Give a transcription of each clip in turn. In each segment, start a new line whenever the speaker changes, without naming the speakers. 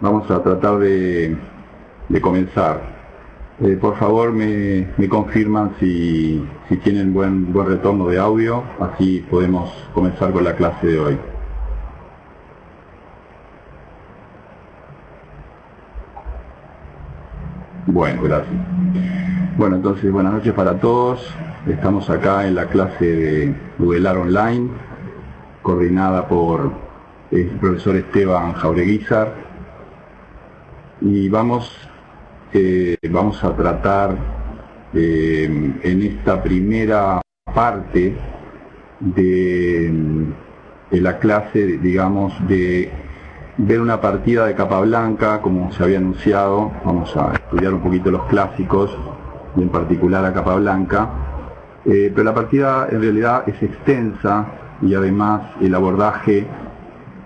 Vamos a tratar de comenzar. Por favor, me confirman si tienen buen retorno de audio, así podemos comenzar con la clase de hoy. Bueno, gracias. Bueno, entonces, buenas noches para todos. Estamos acá en la clase de Duelar Online, coordinada por el profesor Esteban Jaureguizar. Y vamos a tratar en esta primera parte de la clase, digamos, de ver una partida de Capablanca, como se había anunciado. Vamos a estudiar un poquito los clásicos, y en particular a Capablanca. Pero la partida en realidad es extensa y además el abordaje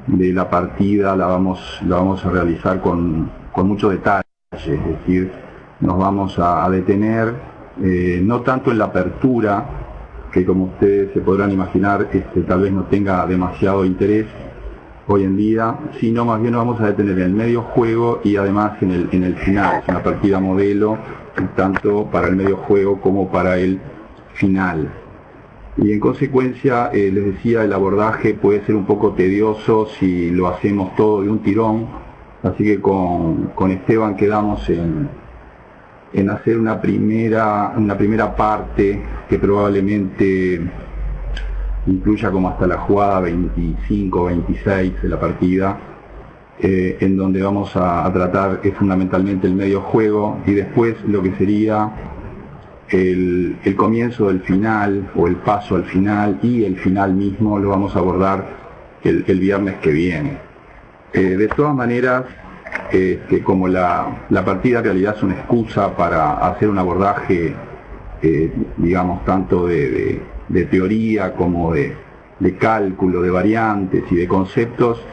de la partida la vamos a realizar con mucho detalle, es decir, nos vamos a detener no tanto en la apertura, que como ustedes se podrán imaginar tal vez no tenga demasiado interés hoy en día, sino más bien nos vamos a detener en el medio juego y además en el final. Es una partida modelo tanto para el medio juego como para el final. Y en consecuencia, les decía, el abordaje puede ser un poco tedioso si lo hacemos todo de un tirón, así que con Esteban quedamos en hacer una primera parte que probablemente incluya como hasta la jugada 25 26 de la partida, en donde vamos a tratar fundamentalmente el medio juego y después lo que sería el comienzo del final o el paso al final y el final mismo lo vamos a abordar el viernes que viene. De todas maneras, como la partida en realidad es una excusa para hacer un abordaje, digamos, tanto de teoría como de cálculo, de variantes y de conceptos,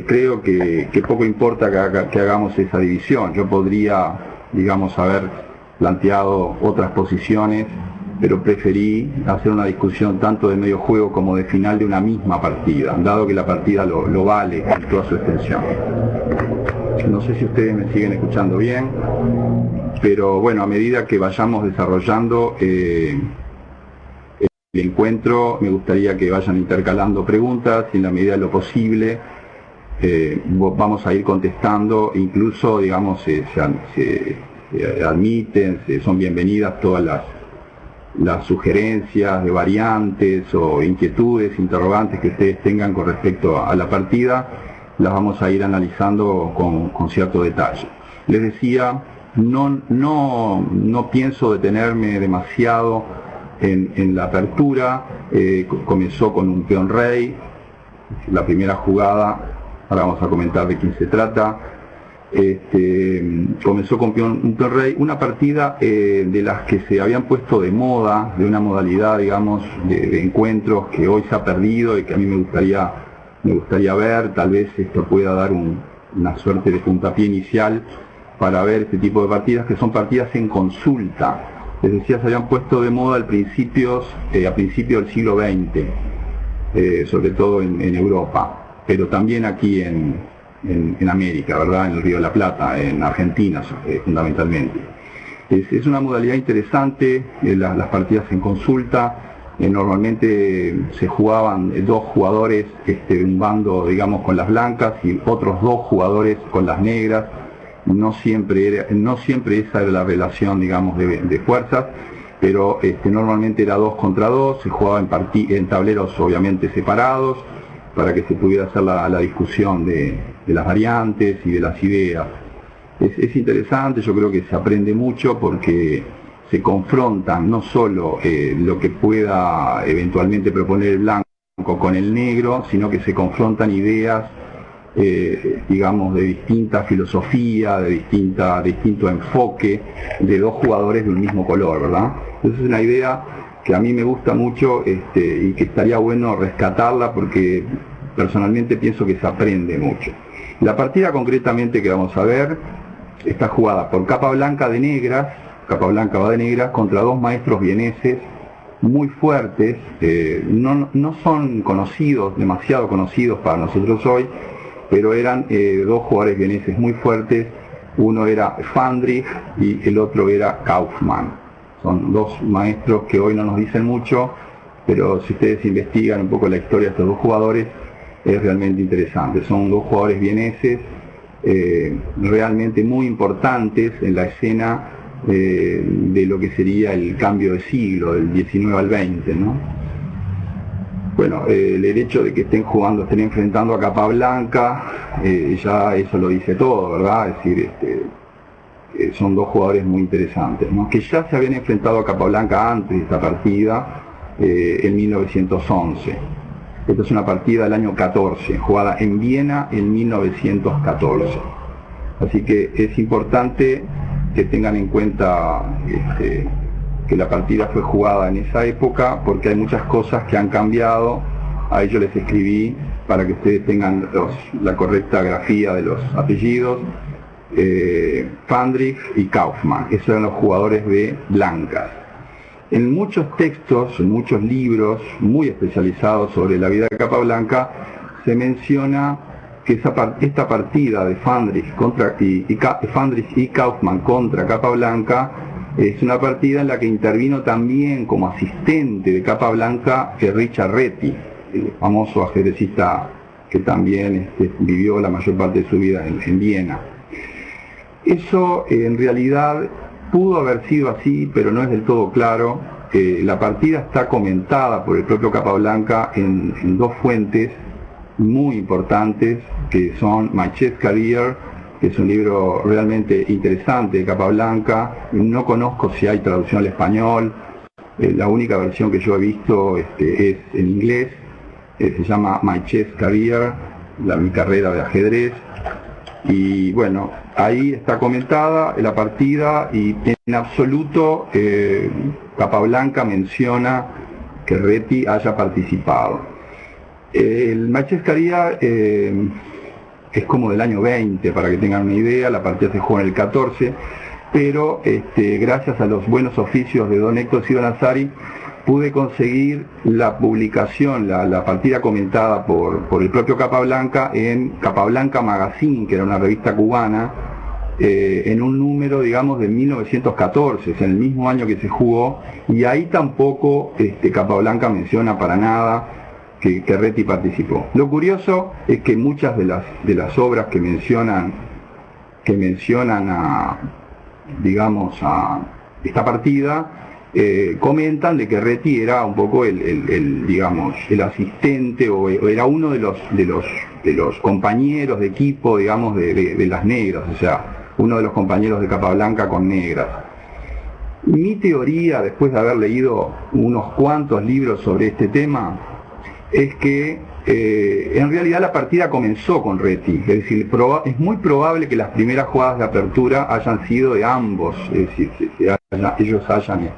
creo que poco importa que hagamos esa división. Yo podría, digamos, haber planteado otras posiciones, pero preferí hacer una discusión tanto de medio juego como de final de una misma partida, dado que la partida lo vale en toda su extensión. No sé si ustedes me siguen escuchando bien, pero bueno, a medida que vayamos desarrollando el encuentro, me gustaría que vayan intercalando preguntas y en la medida de lo posible vamos a ir contestando, incluso, digamos, se admiten, son bienvenidas todas las sugerencias de variantes o inquietudes, interrogantes que ustedes tengan con respecto a la partida, las vamos a ir analizando con cierto detalle. Les decía, no pienso detenerme demasiado en la apertura. Comenzó con un peón rey, la primera jugada, ahora vamos a comentar de quién se trata. Comenzó con un peón rey, una partida de las que se habían puesto de moda, de una modalidad, digamos, de encuentros que hoy se ha perdido y que a mí me gustaría ver. Tal vez esto pueda dar una suerte de puntapié inicial para ver este tipo de partidas, que son partidas en consulta. Les decía, se habían puesto de moda a principios del siglo XX, sobre todo en Europa, pero también aquí en América, ¿verdad? En el Río de la Plata, en Argentina fundamentalmente. Es una modalidad interesante, las partidas en consulta. Normalmente se jugaban dos jugadores, un bando, digamos, con las blancas y otros dos jugadores con las negras. No siempre esa era la relación, digamos, de fuerzas, pero normalmente era 2 contra 2, se jugaba en tableros obviamente separados, para que se pudiera hacer la discusión de las variantes y de las ideas. Es interesante, yo creo que se aprende mucho porque se confrontan no solo lo que pueda eventualmente proponer el blanco con el negro, sino que se confrontan ideas, digamos, de distinta filosofía, de distinto enfoque, de dos jugadores de un mismo color, ¿verdad? Entonces es una idea que a mí me gusta mucho y que estaría bueno rescatarla porque personalmente pienso que se aprende mucho. La partida concretamente que vamos a ver está jugada por Capablanca de negras, Capablanca va de negras contra dos maestros vieneses muy fuertes, no son conocidos, demasiado conocidos para nosotros hoy, pero eran dos jugadores vieneses muy fuertes. Uno era Fandrich y el otro era Kaufmann. Son dos maestros que hoy no nos dicen mucho, pero si ustedes investigan un poco la historia de estos dos jugadores, es realmente interesante. Son dos jugadores vieneses realmente muy importantes en la escena de lo que sería el cambio de siglo, del 19 al 20, ¿no? Bueno, el hecho de que estén enfrentando a Capablanca, ya eso lo dice todo, ¿verdad? Es decir, son dos jugadores muy interesantes, ¿no? Que ya se habían enfrentado a Capablanca antes de esta partida, en 1911. Esta es una partida del año 14, jugada en Viena en 1914. Así que es importante que tengan en cuenta que la partida fue jugada en esa época, porque hay muchas cosas que han cambiado. A ellos les escribí para que ustedes tengan la correcta grafía de los apellidos. Fandrich y Kaufmann, esos eran los jugadores de blancas. En muchos textos, en muchos libros muy especializados sobre la vida de Capablanca, se menciona que esta partida de Fandrich y Kaufmann contra Capablanca es una partida en la que intervino también como asistente de Capablanca Richard Reti, el famoso ajedrecista que también vivió la mayor parte de su vida en Viena. Eso en realidad pudo haber sido así, pero no es del todo claro. La partida está comentada por el propio Capablanca en dos fuentes muy importantes, que son My Chess Career, que es un libro realmente interesante de Capablanca. No conozco si hay traducción al español, la única versión que yo he visto es en inglés, se llama My Chess Career, mi carrera de ajedrez. Y bueno, ahí está comentada la partida y en absoluto Capablanca menciona que Reti haya participado. El My Chess Career es como del año 20, para que tengan una idea. La partida se jugó en el 14, pero gracias a los buenos oficios de don Héctor Silva Nazari pude conseguir la publicación, la partida comentada por el propio Capablanca en Capablanca Magazine, que era una revista cubana, en un número, digamos, de 1914, es en el mismo año que se jugó, y ahí tampoco Capablanca menciona para nada que Reti participó. Lo curioso es que muchas de las obras que mencionan a esta partida, comentan de que Reti era un poco el asistente, o era uno de los compañeros de equipo, digamos, de las negras, o sea, uno de los compañeros de Capablanca con negras. Mi teoría, después de haber leído unos cuantos libros sobre este tema, es que en realidad la partida comenzó con Reti, es decir, es muy probable que las primeras jugadas de apertura hayan sido de ambos, es decir, ellos hayan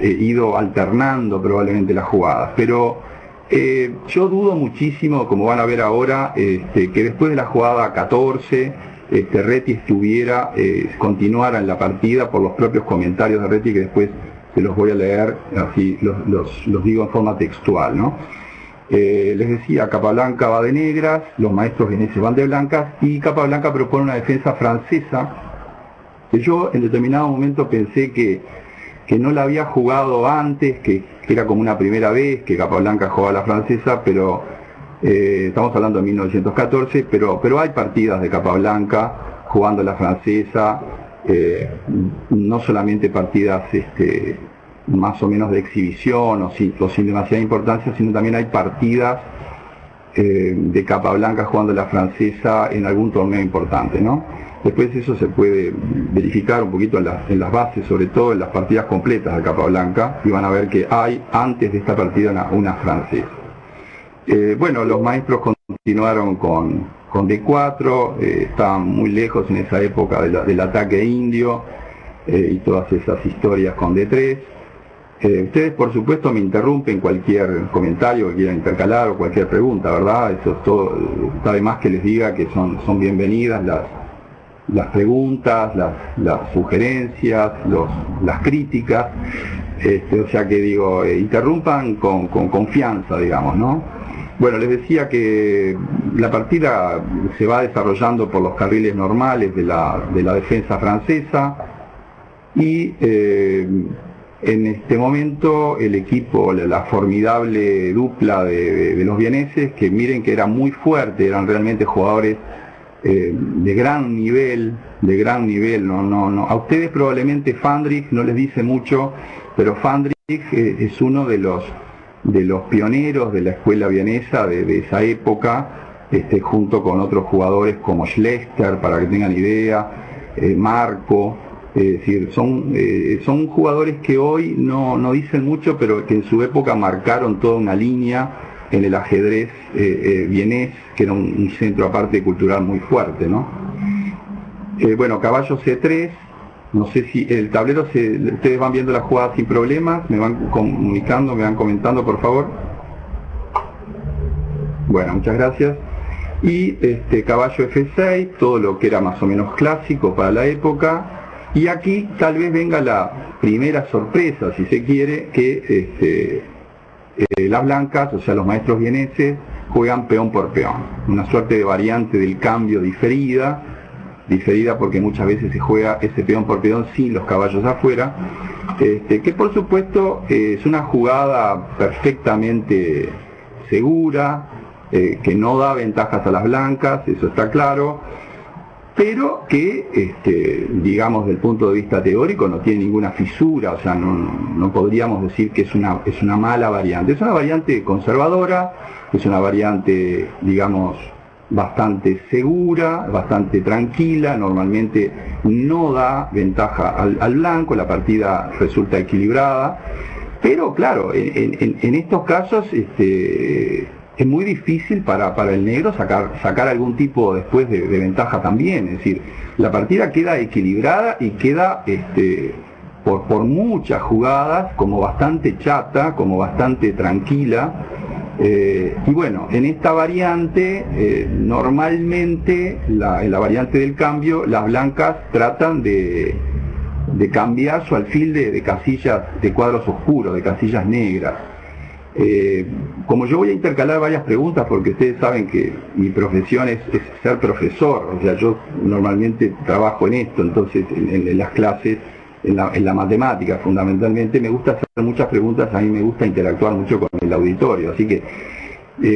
ido alternando probablemente las jugadas, pero yo dudo muchísimo, como van a ver ahora, que después de la jugada 14 Reti continuara en la partida, por los propios comentarios de Reti, que después se los voy a leer, así los digo en forma textual, ¿no? Les decía, Capablanca va de negras, los maestros vieneses van de blancas, y Capablanca propone una defensa francesa, que yo en determinado momento pensé que no la había jugado antes, que era como una primera vez que Capablanca jugaba la francesa, pero estamos hablando de 1914, pero hay partidas de Capablanca jugando la francesa, no solamente partidas más o menos de exhibición o sin demasiada importancia, sino también hay partidas de Capablanca jugando la francesa en algún torneo importante, ¿no? Después eso se puede verificar un poquito en las bases, sobre todo en las partidas completas de Capablanca, y van a ver que hay antes de esta partida una francesa. Bueno, los maestros continuaron con D4, estaban muy lejos en esa época del ataque indio y todas esas historias con D3. Ustedes por supuesto me interrumpen cualquier comentario que quieran intercalar o cualquier pregunta, ¿verdad? Eso es todo, está de más que les diga que son bienvenidas las preguntas, las sugerencias, las críticas, o sea que digo, interrumpan con confianza, digamos, ¿no? Bueno, les decía que la partida se va desarrollando por los carriles normales de la defensa francesa y en este momento el equipo, la formidable dupla de los vieneses, que miren que era muy fuerte, eran realmente jugadores de gran nivel, a ustedes probablemente Fandrich no les dice mucho, pero Fandrich es uno de los pioneros de la escuela vienesa de esa época, junto con otros jugadores como Schlechter, para que tengan idea, Marco, es decir, son jugadores que hoy no dicen mucho, pero que en su época marcaron toda una línea en el ajedrez vienés, que era un centro aparte cultural muy fuerte, ¿no? Bueno, caballo C3, no sé si el tablero, ustedes van viendo la jugada sin problemas, me van comunicando, me van comentando, por favor. Bueno, muchas gracias. Y caballo F6, todo lo que era más o menos clásico para la época. Y aquí tal vez venga la primera sorpresa, si se quiere, que las blancas, o sea los maestros vieneses, juegan peón por peón, una suerte de variante del cambio diferida porque muchas veces se juega ese peón por peón sin los caballos afuera, que por supuesto es una jugada perfectamente segura, que no da ventajas a las blancas, eso está claro, pero que, digamos, desde el punto de vista teórico no tiene ninguna fisura, o sea, no podríamos decir que es una mala variante. Es una variante conservadora, es una variante, digamos, bastante segura, bastante tranquila, normalmente no da ventaja al blanco, la partida resulta equilibrada, pero claro, en estos casos es muy difícil para el negro sacar algún tipo después de ventaja también, es decir, la partida queda equilibrada y queda por muchas jugadas como bastante chata, como bastante tranquila, y bueno, en esta variante, normalmente, en la variante del cambio, las blancas tratan de cambiar su alfil de casillas, de cuadros oscuros, de casillas negras. Como yo voy a intercalar varias preguntas, porque ustedes saben que mi profesión es ser profesor, o sea, yo normalmente trabajo en esto, entonces en las clases, en la matemática fundamentalmente, me gusta hacer muchas preguntas, a mí me gusta interactuar mucho con el auditorio, así que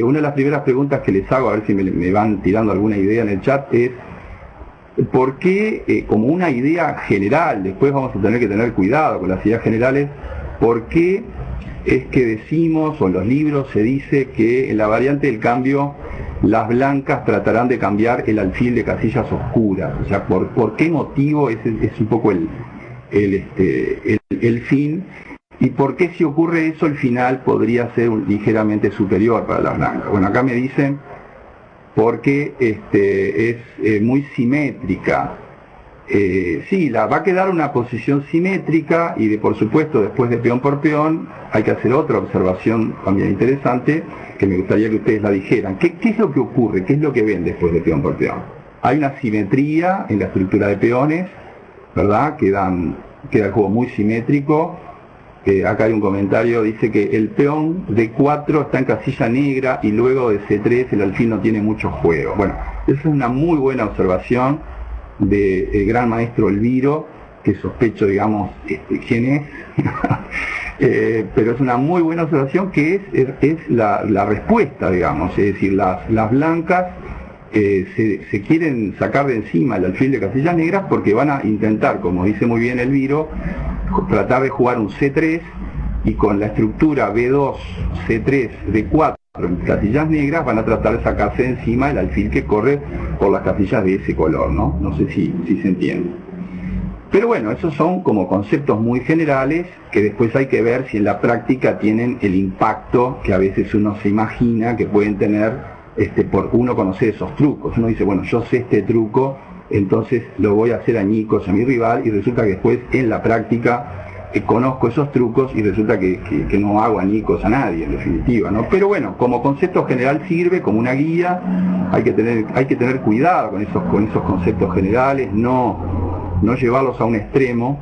una de las primeras preguntas que les hago, a ver si me van tirando alguna idea en el chat, es ¿por qué, como una idea general, después vamos a tener que tener cuidado con las ideas generales, por qué es que decimos, o en los libros se dice que en la variante del cambio las blancas tratarán de cambiar el alfil de casillas oscuras? O sea, ¿por qué motivo es un poco el fin? ¿Y por qué si ocurre eso el final podría ser ligeramente superior para las blancas? Bueno, acá me dicen porque es muy simétrica. Sí, va a quedar una posición simétrica y por supuesto después de peón por peón hay que hacer otra observación también interesante que me gustaría que ustedes la dijeran. ¿Qué es lo que ocurre? ¿Qué es lo que ven después de peón por peón? Hay una simetría en la estructura de peones, ¿verdad? Queda el juego muy simétrico. Acá hay un comentario, dice que el peón D4 está en casilla negra y luego de C3 el alfil no tiene mucho juego. Bueno, esa es una muy buena observación del gran maestro Elviro, que sospecho, digamos, quién es, pero es una muy buena observación que es la respuesta, digamos, es decir, las blancas se quieren sacar de encima el alfil de casillas negras porque van a intentar, como dice muy bien Elviro, tratar de jugar un C3 y con la estructura B2, C3, D4 en casillas negras van a tratar de sacarse de encima el alfil que corre por las casillas de ese color, ¿no? No sé si se entiende. Pero bueno, esos son como conceptos muy generales que después hay que ver si en la práctica tienen el impacto que a veces uno se imagina que pueden tener por uno conocer esos trucos. Uno dice, bueno, yo sé este truco, entonces lo voy a hacer añicos a mi rival y resulta que después en la práctica conozco esos trucos y resulta que no hago añicos a nadie, en definitiva, ¿no? Pero bueno, como concepto general sirve como una guía, hay que tener cuidado con esos conceptos generales, no llevarlos a un extremo,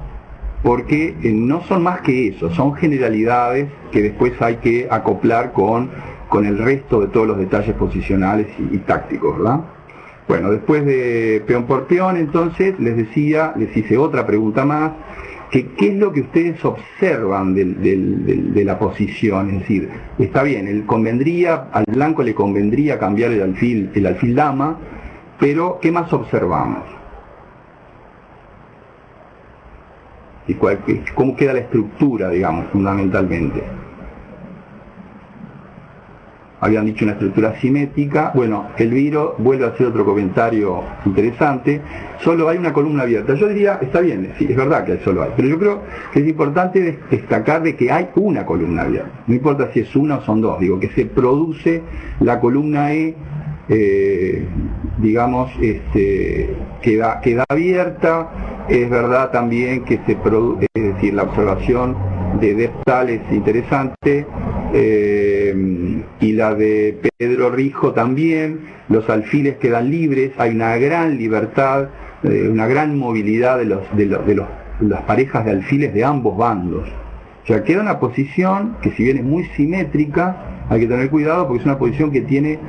porque no son más que eso, son generalidades que después hay que acoplar con con el resto de todos los detalles posicionales y tácticos, ¿verdad? Bueno, después de peón por peón, entonces, les hice otra pregunta más, que qué es lo que ustedes observan de la posición. Es decir, está bien, al blanco le convendría cambiar el alfil dama, pero ¿qué más observamos? ¿Y cómo queda la estructura, digamos, fundamentalmente? Habían dicho una estructura simétrica. Bueno, Elviro vuelve a hacer otro comentario interesante. Solo hay una columna abierta. Yo diría, está bien, sí, es verdad que solo hay, pero yo creo que es importante destacar de que hay una columna abierta. No importa si es una o son dos, digo, que se produce la columna E, digamos, queda abierta. Es verdad también que se produce, es decir, la observación de Deptal es interesante, y la de Pedro Rijo también. Los alfiles quedan libres, hay una gran libertad, una gran movilidad de las parejas de alfiles de ambos bandos. O sea, queda una posición que, si bien es muy simétrica, hay que tener cuidado porque es una posición que tiene,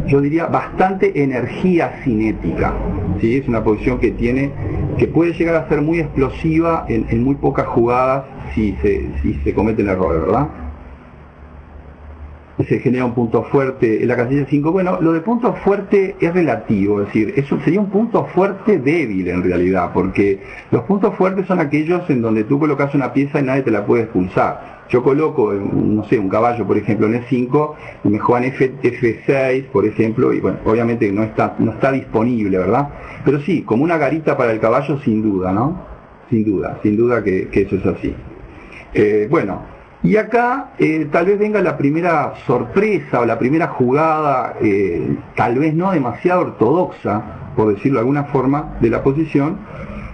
yo diría, bastante energía cinética, ¿sí? Es una posición que puede llegar a ser muy explosiva en muy pocas jugadas si se cometen errores, ¿verdad? Se genera un punto fuerte en la casilla 5. Bueno, lo de punto fuerte es relativo, es decir, eso sería un punto fuerte débil en realidad, porque los puntos fuertes son aquellos en donde tú colocas una pieza y nadie te la puede expulsar. Yo coloco, no sé, un caballo, por ejemplo, en E5, y me juegan F6, por ejemplo, y bueno, obviamente no está disponible, ¿verdad? Pero sí, como una garita para el caballo, sin duda, ¿no? Sin duda que eso es así. Bueno, y acá tal vez venga la primera sorpresa o la primera jugada, tal vez no demasiado ortodoxa, por decirlo de alguna forma, de la posición,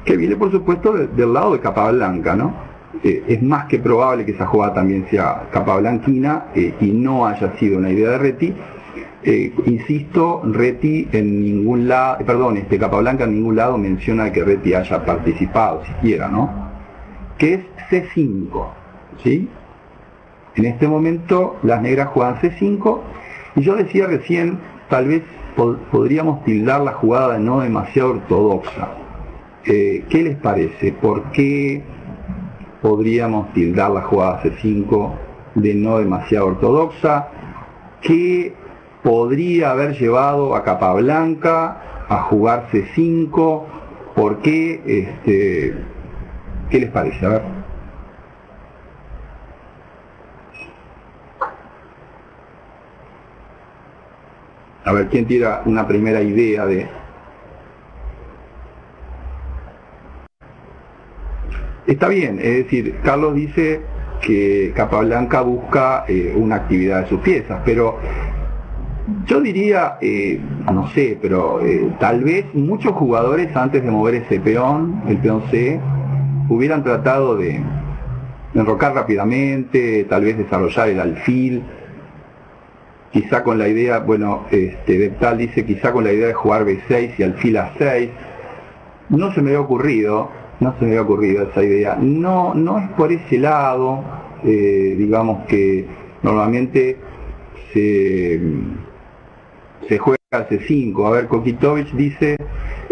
que viene por supuesto del lado de Capablanca, ¿no? Es más que probable que esa jugada también sea capablanquina y no haya sido una idea de Reti. Insisto, Reti en ningún lado, Capablanca en ningún lado menciona que Reti haya participado siquiera, ¿no? Que es C5, ¿sí? En este momento las negras juegan C5, y yo decía recién, tal vez podríamos tildar la jugada de no demasiado ortodoxa. ¿Qué les parece? ¿Por qué podríamos tildar la jugada C5 de no demasiado ortodoxa? ¿Qué podría haber llevado a Capablanca a jugar C5? ¿Por qué? ¿Qué les parece? A ver. A ver, ¿quién tira una primera idea de...? Está bien, es decir, Carlos dice que Capablanca busca una actividad de sus piezas, pero yo diría, no sé, pero tal vez muchos jugadores antes de mover ese peón, el peón C, hubieran tratado de enrocar rápidamente, tal vez desarrollar el alfil, quizá con la idea, bueno, Deptal dice quizá con la idea de jugar B6 y alfil A6. No se me había ocurrido esa idea. No es por ese lado, digamos que normalmente se juega al C5. A ver, Kokitovich dice,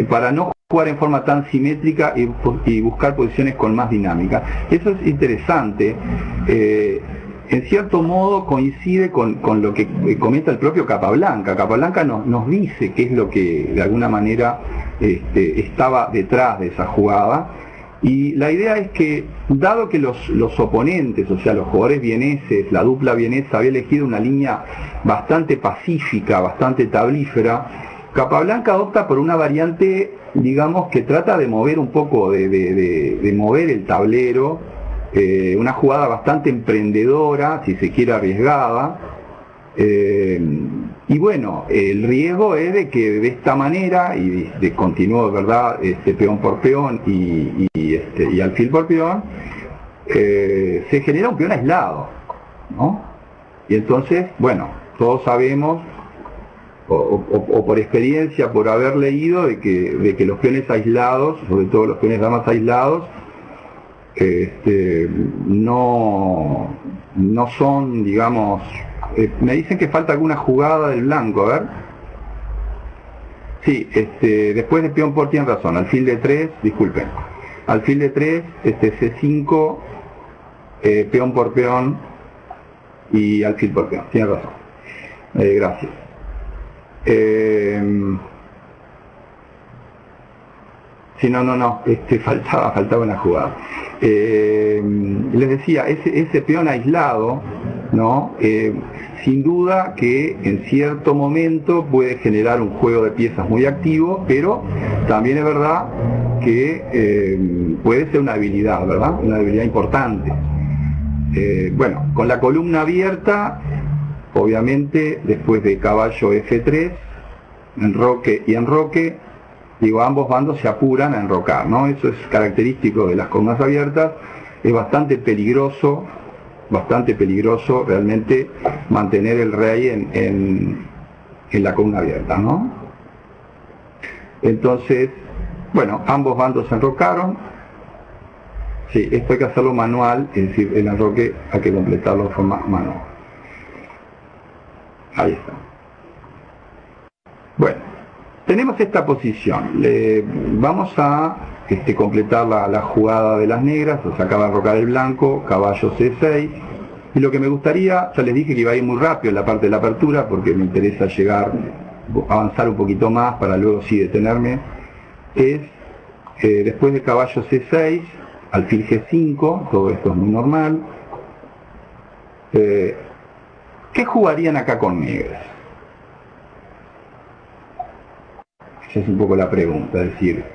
para no jugar en forma tan simétrica y buscar posiciones con más dinámica. Eso es interesante. En cierto modo coincide con lo que comenta el propio Capablanca. Capablanca nos dice qué es lo que de alguna manera estaba detrás de esa jugada, y la idea es que, dado que los oponentes, o sea los jugadores vieneses, la dupla vienesa había elegido una línea bastante pacífica, bastante tablífera, Capablanca opta por una variante, digamos, que trata de mover un poco, de mover el tablero, una jugada bastante emprendedora, si se quiere arriesgada, y bueno, el riesgo es de que de esta manera, y de continuo, ¿verdad?, peón por peón y alfil por peón, se genera un peón aislado, ¿no? Y entonces, bueno, todos sabemos, o por experiencia, por haber leído, de que los peones aislados, sobre todo los peones damas aislados, no son, digamos, Me dicen que falta alguna jugada del blanco, a ver. Sí, después de peón por, tienen razón, alfil de 3, disculpen. Alfil de 3, C5, peón por peón y alfil por peón, tienen razón. Gracias. Sí, no, faltaba una jugada. Les decía, ese peón aislado, ¿no? Sin duda que en cierto momento puede generar un juego de piezas muy activo, pero también es verdad que puede ser una habilidad, ¿verdad? Una habilidad importante. Bueno, con la columna abierta, obviamente, después de caballo F3, enroque y enroque, digo, ambos bandos se apuran a enrocar, ¿no? Eso es característico de las columnas abiertas. Es bastante peligroso realmente mantener el rey en la columna abierta, ¿no? Entonces, bueno, ambos bandos se enrocaron. Sí, esto hay que hacerlo manual, es decir, el enroque hay que completarlo de forma manual. Ahí está. Bueno, tenemos esta posición. Vamos a completar la jugada de las negras. Se acaba de enrocar el blanco, caballo C6. Y lo que me gustaría, ya les dije que iba a ir muy rápido en la parte de la apertura, porque me interesa avanzar un poquito más para luego sí detenerme, es después de caballo C6, alfil G5, todo esto es muy normal. ¿Qué jugarían acá con negras? Esa es un poco la pregunta, es decir,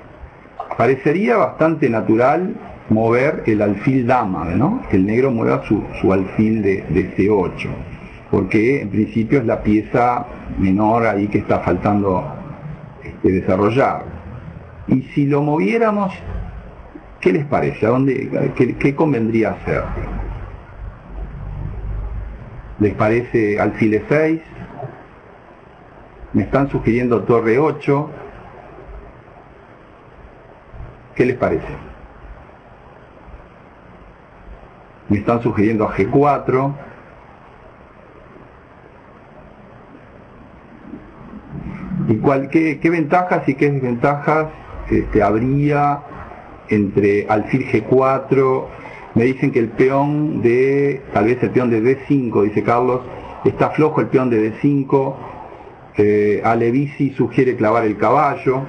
parecería bastante natural mover el alfil dama, ¿no? Que el negro mueva su alfil de C8, porque en principio es la pieza menor ahí que está faltando desarrollar. Y si lo moviéramos, ¿qué les parece? ¿Qué convendría hacer? ¿Les parece alfil E6? Me están sugiriendo torre 8. ¿Qué les parece? Me están sugiriendo a G4. ¿Y qué ventajas y qué desventajas habría entre alfil G4? Me dicen que el peón tal vez el peón de D5, dice Carlos, está flojo el peón de D5. Alevici sugiere clavar el caballo,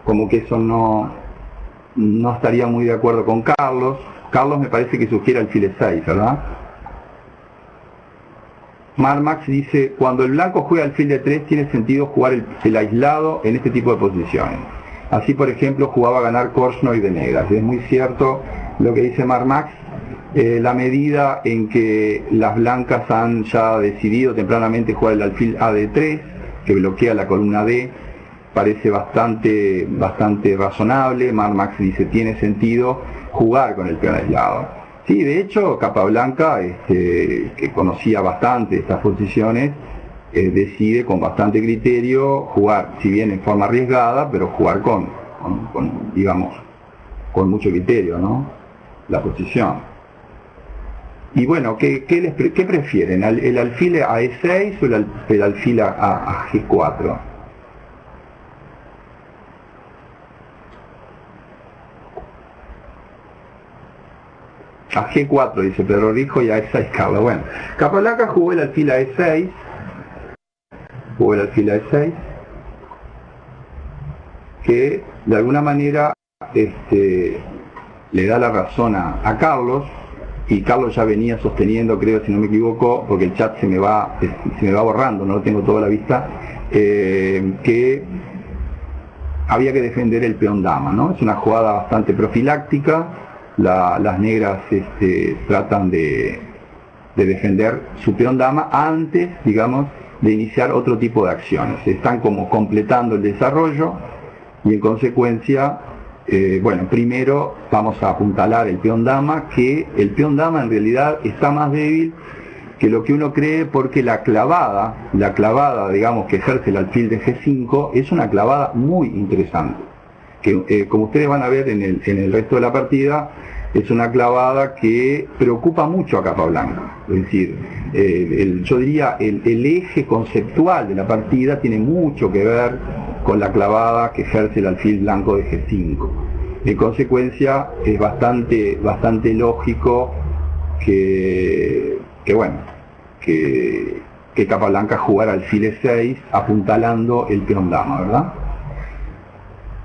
como que eso no estaría muy de acuerdo con Carlos. Carlos me parece que sugiere alfil E6, ¿verdad? Marmax dice, cuando el blanco juega alfil de 3 tiene sentido jugar el aislado en este tipo de posiciones. Así, por ejemplo, jugaba a ganar Korchnoi de negras. Es muy cierto lo que dice Marmax. La medida en que las blancas han ya decidido tempranamente jugar el alfil A de 3, que bloquea la columna D, parece bastante razonable. Marmax dice, tiene sentido jugar con el peón aislado. Sí, de hecho, Capablanca, que conocía bastante estas posiciones, decide con bastante criterio jugar, si bien en forma arriesgada, pero jugar con mucho criterio, ¿no? La posición. Y bueno, ¿qué prefieren? ¿El alfil a E6 o el alfil a G4? A G4 dice Pedro Rijo y a E6 Carlos. Bueno, Capablanca jugó el alfil a E6. Que de alguna manera le da la razón a Carlos, y Carlos ya venía sosteniendo, creo, si no me equivoco, porque el chat se me va borrando, no lo tengo toda la vista, que había que defender el peón dama, ¿no? Es una jugada bastante profiláctica. Las negras tratan de defender su peón dama antes, digamos, de iniciar otro tipo de acciones. Están como completando el desarrollo y en consecuencia, bueno, primero vamos a apuntalar el peón dama, que el peón dama en realidad está más débil que lo que uno cree, porque la clavada, digamos, que ejerce el alfil de G5 es una clavada muy interesante, que como ustedes van a ver en el resto de la partida, es una clavada que preocupa mucho a Capablanca. Es decir, yo diría el eje conceptual de la partida tiene mucho que ver con la clavada que ejerce el alfil blanco de G5. En consecuencia, es bastante lógico que Capablanca jugara alfil E6 apuntalando el peón dama, ¿verdad?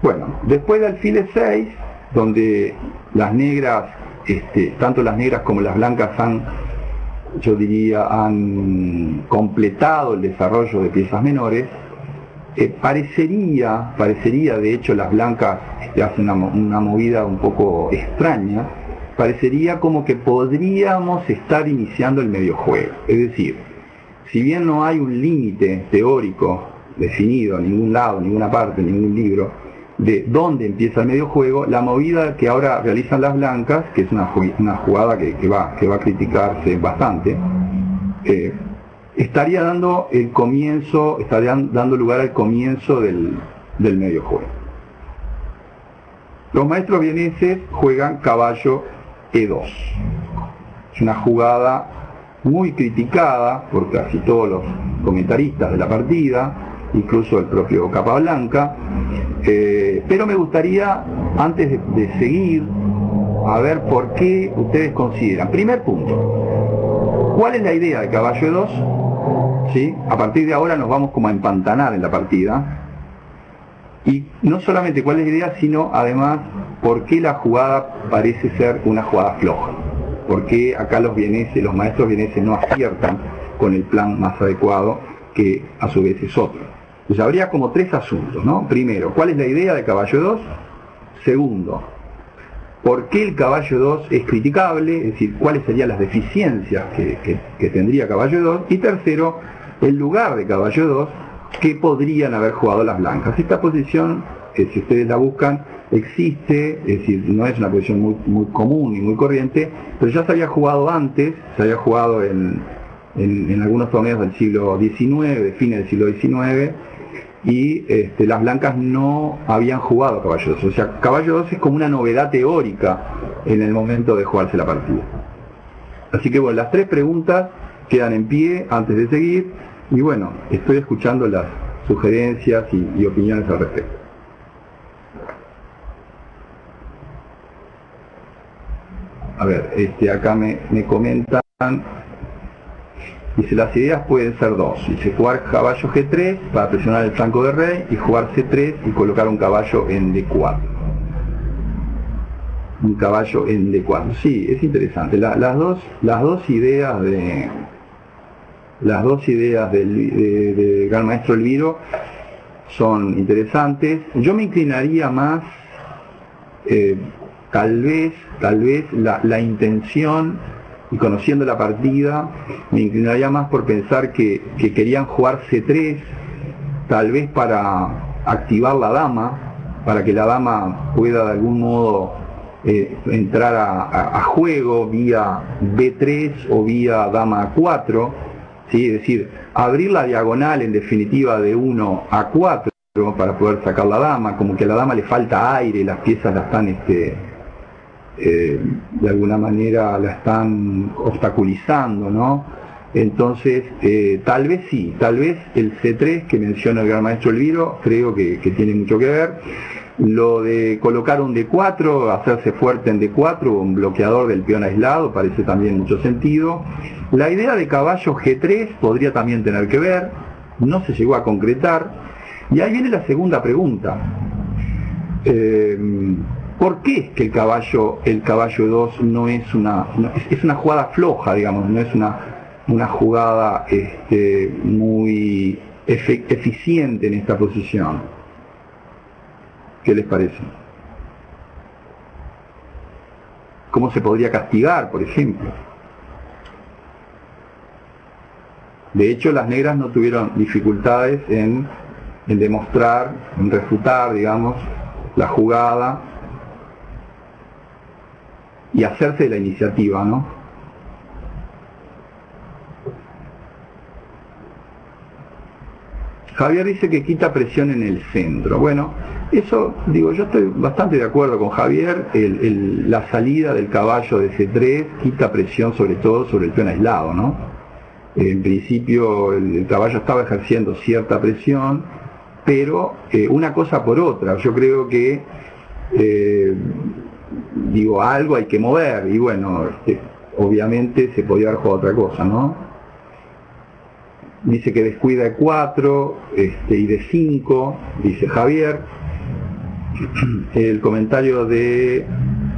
Bueno, después de alfil E6, donde las negras, tanto las negras como las blancas han completado el desarrollo de piezas menores, parecería de hecho las blancas hacen una movida un poco extraña, parecería como que podríamos estar iniciando el medio juego. Es decir, si bien no hay un límite teórico definido en ningún lado, en ninguna parte, en ningún libro, de dónde empieza el medio juego, la movida que ahora realizan las blancas, que es una jugada que va a criticarse bastante, estaría dando lugar al comienzo del medio juego. Los maestros vieneses juegan caballo E2. Es una jugada muy criticada por casi todos los comentaristas de la partida, incluso el propio Capablanca, pero me gustaría, antes de seguir, a ver por qué ustedes consideran. Primer punto, ¿cuál es la idea de caballo E2? ¿Sí? A partir de ahora nos vamos como a empantanar en la partida. Y no solamente cuál es la idea, sino además por qué la jugada parece ser una jugada floja. Por qué acá los maestros vieneses no aciertan con el plan más adecuado, que a su vez es otro. Entonces habría como tres asuntos, ¿no? Primero, ¿cuál es la idea de caballo 2? Segundo, ¿por qué el caballo 2 es criticable? Es decir, ¿cuáles serían las deficiencias que tendría caballo 2? Y tercero, el lugar de caballo 2 que podrían haber jugado las blancas. Esta posición, si ustedes la buscan, existe, es decir, no es una posición muy común ni muy corriente, pero ya se había jugado antes, se había jugado en algunos torneos del siglo XIX, de fines del siglo XIX, y las blancas no habían jugado caballo 2. O sea, caballo 2 es como una novedad teórica en el momento de jugarse la partida. Así que bueno, las tres preguntas quedan en pie antes de seguir, y bueno, estoy escuchando las sugerencias y opiniones al respecto. A ver, acá me comentan, dice, las ideas pueden ser dos. Dice, jugar caballo G3 para presionar el flanco de rey, y jugar C3 y colocar un caballo en D4. Un caballo en D4. Sí, es interesante. Las dos ideas del gran maestro Elviro son interesantes. Yo me inclinaría más, tal vez la intención, y conociendo la partida, me inclinaría más por pensar que querían jugar C3, tal vez para activar la dama, para que la dama pueda de algún modo entrar a juego vía B3 o vía dama A4, ¿sí? Es decir, abrir la diagonal en definitiva de 1 a 4 para poder sacar la dama, como que a la dama le falta aire, las piezas la están de alguna manera la están obstaculizando, ¿no? Entonces, tal vez sí, tal vez el C3 que menciona el gran maestro Elviro, creo que tiene mucho que ver. Lo de colocar un D4, hacerse fuerte en D4, un bloqueador del peón aislado, parece también mucho sentido. La idea de caballo G3 podría también tener que ver, no se llegó a concretar. Y ahí viene la segunda pregunta. ¿Por qué es que el caballo 2 no es es una jugada floja, digamos, no es una jugada muy eficiente en esta posición? ¿Qué les parece? ¿Cómo se podría castigar, por ejemplo? De hecho, las negras no tuvieron dificultades en demostrar, en refutar, digamos, la jugada y hacerse de la iniciativa, ¿no? Javier dice que quita presión en el centro. Bueno, eso, digo, yo estoy bastante de acuerdo con Javier. La salida del caballo de C3 quita presión sobre todo sobre el peón aislado, ¿no? En principio el caballo estaba ejerciendo cierta presión, pero una cosa por otra. Yo creo que, digo, algo hay que mover y bueno, obviamente se podía haber jugado otra cosa, ¿no? Dice que descuida de 4 y de 5, dice Javier. El comentario de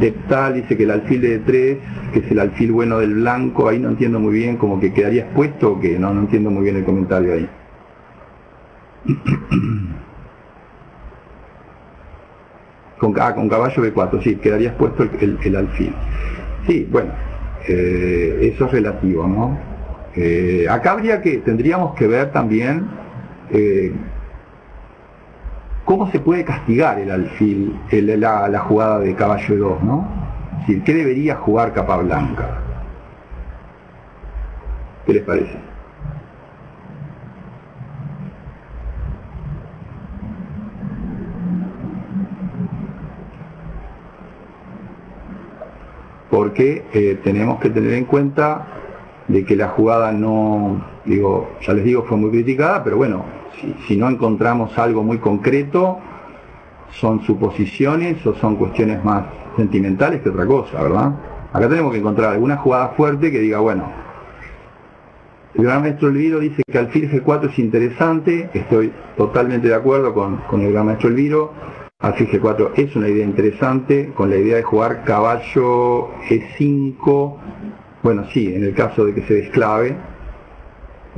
Teptal dice que el alfil de 3, que es el alfil bueno del blanco, ahí no entiendo muy bien, como que quedaría expuesto o que no entiendo muy bien el comentario ahí. Con caballo B4, sí, quedaría expuesto el alfil. Sí, bueno, eso es relativo, ¿no? Acá tendríamos que ver también cómo se puede castigar el alfil, la jugada de caballo E2, ¿no? Es decir, ¿qué debería jugar Capablanca? ¿Qué les parece? Porque tenemos que tener en cuenta de que la jugada no, digo, ya les digo, fue muy criticada, pero bueno, si no encontramos algo muy concreto, son suposiciones o son cuestiones más sentimentales que otra cosa, ¿verdad? Acá tenemos que encontrar alguna jugada fuerte que diga, bueno, el gran maestro Elviro dice que alfil G4 es interesante, estoy totalmente de acuerdo con el gran maestro Elviro. Alfil G4 es una idea interesante, con la idea de jugar caballo E5. Bueno, sí, en el caso de que se desclave,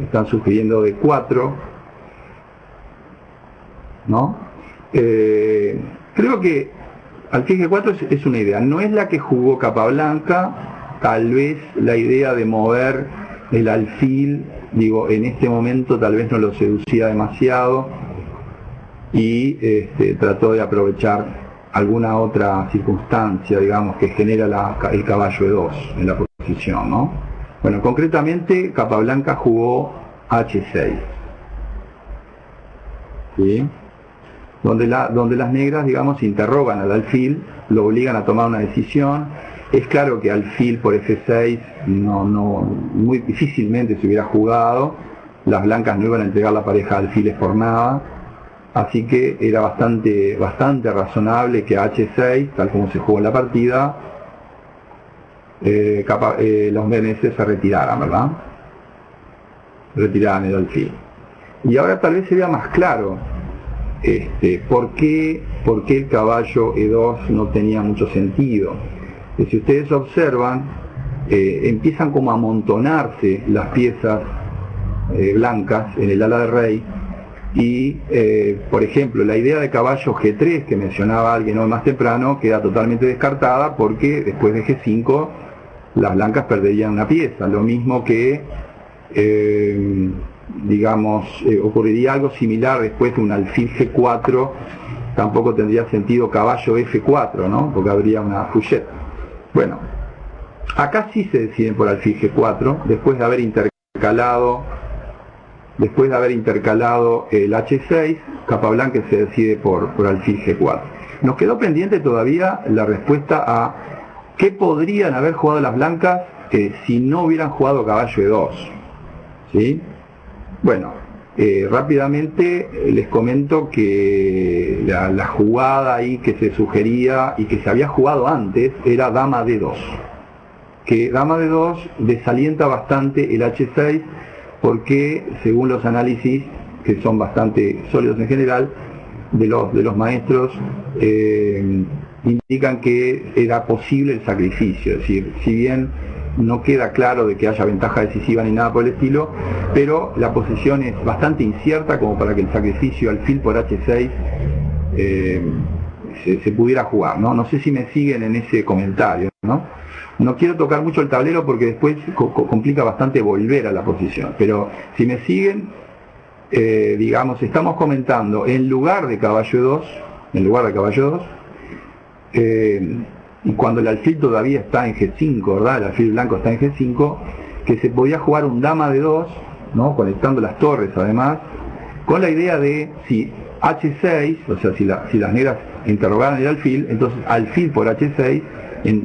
están sugiriendo de 4, ¿no? Creo que alfil G4 es una idea, no es la que jugó Capablanca, tal vez la idea de mover el alfil, digo, en este momento tal vez no lo seducía demasiado y trató de aprovechar alguna otra circunstancia, digamos, que genera el caballo E2 en la posición, ¿no? Bueno, concretamente Capablanca jugó H6, ¿sí? Donde las negras, digamos, interrogan al alfil, lo obligan a tomar una decisión. Es claro que alfil por F6 muy difícilmente se hubiera jugado, las blancas no iban a entregar la pareja de alfiles por nada, así que era bastante razonable que a H6, tal como se jugó en la partida, los meneses se retiraran, ¿verdad? Retiraran el alfil. Y ahora tal vez se vea más claro por qué el caballo E2 no tenía mucho sentido. Si ustedes observan, empiezan como a amontonarse las piezas blancas en el ala de rey y, por ejemplo, la idea de caballo G3 que mencionaba alguien hoy más temprano queda totalmente descartada porque después de G5 las blancas perderían una pieza, lo mismo que digamos, ocurriría algo similar después de un alfil G4, tampoco tendría sentido caballo F4, ¿no? Porque habría una fucheta. Bueno, acá sí se deciden por alfil G4, después de haber intercalado el H6, Capablanca se decide por alfil G4. Nos quedó pendiente todavía la respuesta a qué podrían haber jugado las blancas si no hubieran jugado caballo E2, ¿sí? Bueno, rápidamente les comento que la jugada ahí que se sugería y que se había jugado antes era dama D2, que dama D2 desalienta bastante el H6 porque según los análisis, que son bastante sólidos en general, de los maestros, indican que era posible el sacrificio, es decir, si bien no queda claro de que haya ventaja decisiva ni nada por el estilo, pero la posición es bastante incierta como para que el sacrificio alfil por H6 se pudiera jugar, ¿no? No sé si me siguen en ese comentario, ¿no? No quiero tocar mucho el tablero porque después complica bastante volver a la posición, pero si me siguen, digamos, estamos comentando en lugar de caballo 2, y cuando el alfil todavía está en G5, ¿verdad? El alfil blanco está en G5, que se podía jugar un dama de 2, ¿no? Conectando las torres además, con la idea de si H6, o sea, si las negras interrogaran el alfil, entonces alfil por H6,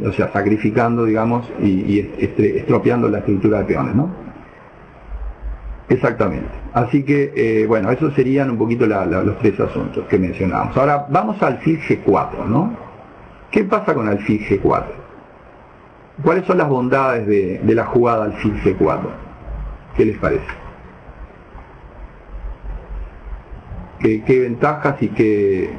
o sea, sacrificando, digamos, y estropeando la estructura de peones, ¿no? Exactamente. Así que, bueno, esos serían un poquito los tres asuntos que mencionamos. Ahora, vamos al alfil G4, ¿no? ¿Qué pasa con alfil G4? ¿Cuáles son las bondades de la jugada alfil G4? ¿Qué les parece? ¿Qué ventajas y qué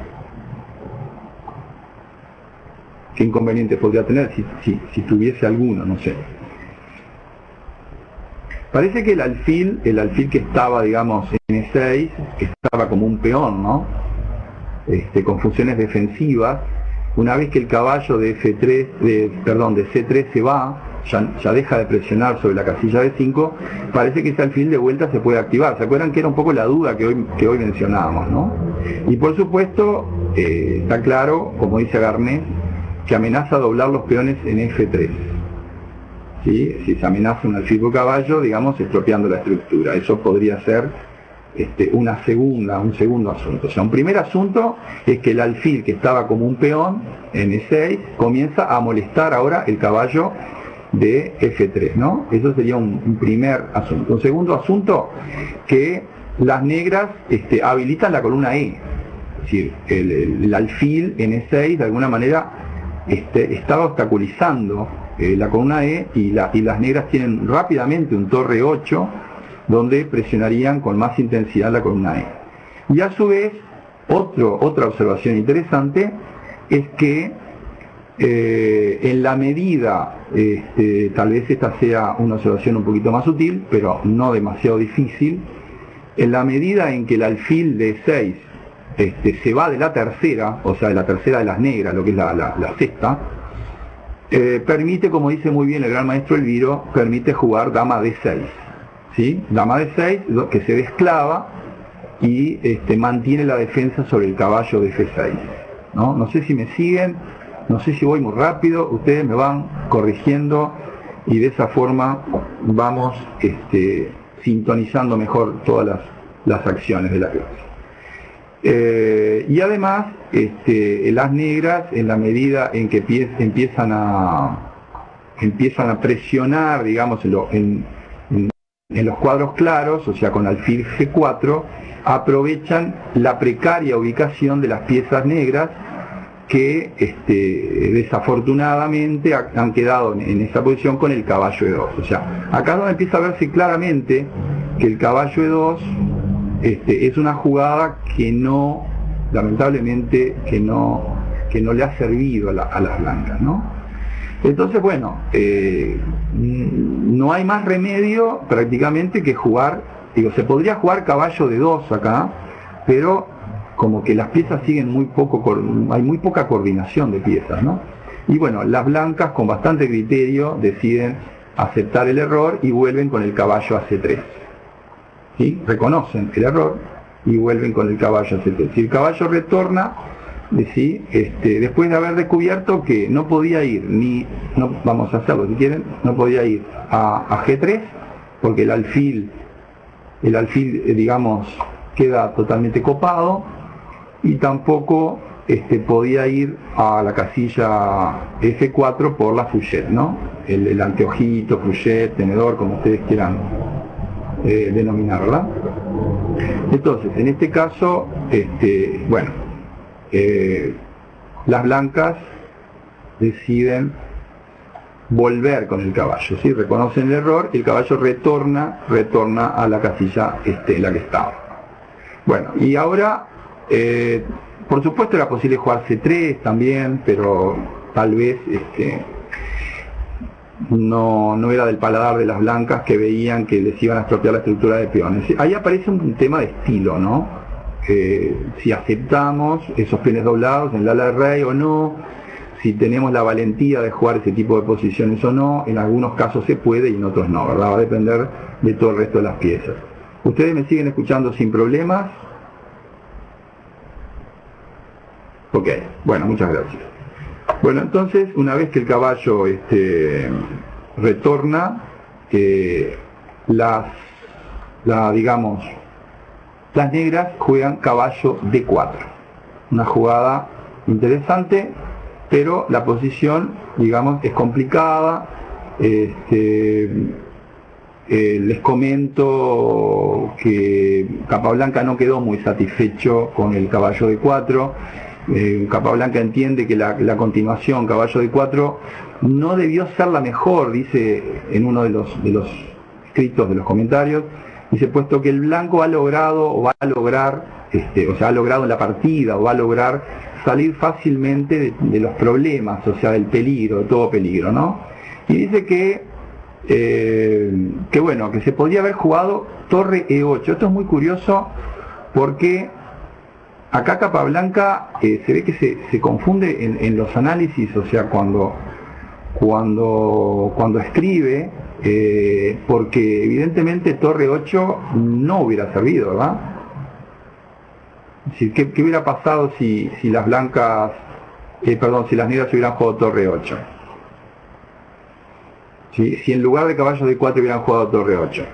inconvenientes podría tener si tuviese alguno? No sé. Parece que el alfil que estaba, digamos, en E6, estaba como un peón, ¿no? Con funciones defensivas. Una vez que el caballo de C3 se va, ya deja de presionar sobre la casilla de 5, parece que ese alfil de vuelta se puede activar. ¿Se acuerdan que era un poco la duda que hoy mencionábamos, ¿no? Y por supuesto, está claro, como dice Garnet, que amenaza doblar los peones en F3. ¿Sí? Si se amenaza un alfil por caballo, digamos, estropeando la estructura. Eso podría ser un segundo asunto. O sea, un primer asunto es que el alfil que estaba como un peón en E6 comienza a molestar ahora el caballo de F3, ¿no? Eso sería un primer asunto. Un segundo asunto, que las negras habilitan la columna E. Es decir, el alfil en E6 de alguna manera estaba obstaculizando la columna E y las negras tienen rápidamente un torre 8 donde presionarían con más intensidad la columna E. Y a su vez, otra observación interesante es que en la medida, tal vez esta sea una observación un poquito más sutil, pero no demasiado difícil, en la medida en que el alfil de 6 se va de la tercera, o sea, de la tercera de las negras, lo que es la sexta, permite, como dice muy bien el gran maestro Elviro, permite jugar dama D6, ¿sí? Dama D6 que se desclava y mantiene la defensa sobre el caballo de F6, ¿no? No sé si me siguen, no sé si voy muy rápido, ustedes me van corrigiendo y de esa forma vamos sintonizando mejor todas las acciones de la clase. Y además, las negras, en la medida en que empiezan a presionar, digamos, en los cuadros claros, o sea, con alfil G4, aprovechan la precaria ubicación de las piezas negras que desafortunadamente han quedado en esa posición con el caballo E2. O sea, acá donde empieza a verse claramente que el caballo E2 es una jugada que no, lamentablemente, que no le ha servido a las blancas, ¿no? Entonces, bueno, no hay más remedio prácticamente que jugar, se podría jugar caballo de 2 acá, pero como que las piezas siguen hay muy poca coordinación de piezas, ¿no? Y bueno, las blancas con bastante criterio deciden aceptar el error y vuelven con el caballo a C3. ¿Sí? Reconocen el error y vuelven con el caballo a C3. Si el caballo retorna, ¿sí? Después de haber descubierto que no podía ir, vamos a hacerlo si quieren, no podía ir a G3, porque el alfil, digamos, queda totalmente copado, y tampoco podía ir a la casilla F4 por la Fouchet, ¿no? El anteojito, Fouchet, tenedor, como ustedes quieran denominarla. Entonces, en este caso, bueno, las blancas deciden volver con el caballo, ¿sí? Reconocen el error y el caballo retorna a la casilla en la que estaba. Bueno, y ahora, por supuesto era posible jugar C3 también, pero tal vez no era del paladar de las blancas, que veían que les iban a estropear la estructura de peones. Ahí aparece un tema de estilo, ¿no? Si aceptamos esos peones doblados en el ala de rey o no, si tenemos la valentía de jugar ese tipo de posiciones o no. En algunos casos se puede y en otros no, ¿verdad? Va a depender de todo el resto de las piezas. ¿Ustedes me siguen escuchando sin problemas? Ok, bueno, muchas gracias. Bueno, entonces, una vez que el caballo retorna, digamos, las negras juegan caballo D4. Una jugada interesante, pero la posición, digamos, es complicada. Les comento que Capablanca no quedó muy satisfecho con el caballo D4. Capablanca entiende que la continuación caballo D4 no debió ser la mejor, dice en uno de los escritos, de los comentarios, dice, puesto que el blanco ha logrado o va a lograr, ha logrado en la partida o va a lograr salir fácilmente de los problemas, o sea, del peligro, de todo peligro, ¿no? Y dice que bueno, que se podría haber jugado torre E8. Esto es muy curioso porque acá Capablanca se ve que se confunde en los análisis, o sea, cuando escribe, porque evidentemente torre 8 no hubiera servido, ¿verdad? Es decir, ¿qué hubiera pasado si las blancas, si las negras hubieran jugado torre 8? Si en lugar de caballo D4 hubieran jugado torre 8,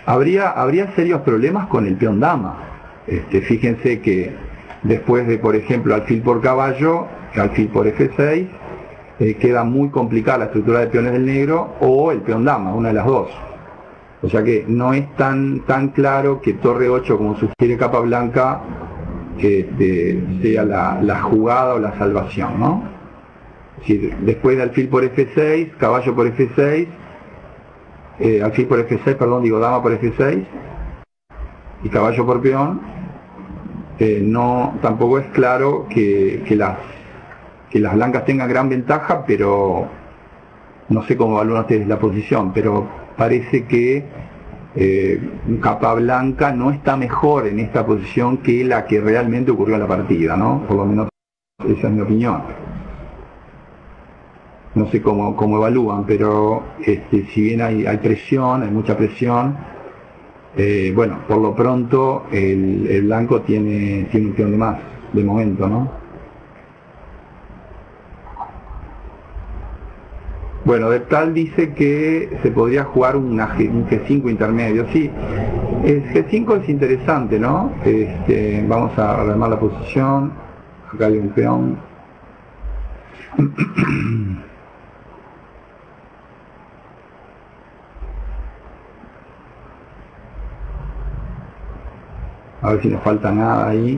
habría serios problemas con el peón dama. Fíjense que después de, por ejemplo, alfil por caballo, alfil por F6, queda muy complicada la estructura de peones del negro, o el peón dama, una de las dos. O sea que no es tan claro que torre 8, como sugiere Capablanca, sea la jugada o la salvación, ¿no? Es decir, después de alfil por F6, caballo por F6, alfil por F6, perdón, digo dama por F6 y caballo por peón, tampoco es claro que las blancas tengan gran ventaja, pero no sé cómo evalúan ustedes la posición, pero parece que Capablanca no está mejor en esta posición que la que realmente ocurrió en la partida, ¿no? Por lo menos esa es mi opinión. No sé cómo evalúan, pero si bien hay presión, hay mucha presión, bueno, por lo pronto el blanco tiene un peón de más, de momento, ¿no? Bueno, Deptal dice que se podría jugar un G5 intermedio. Sí, el G5 es interesante, ¿no? Vamos a armar la posición. Acá hay un peón. A ver si nos falta nada ahí.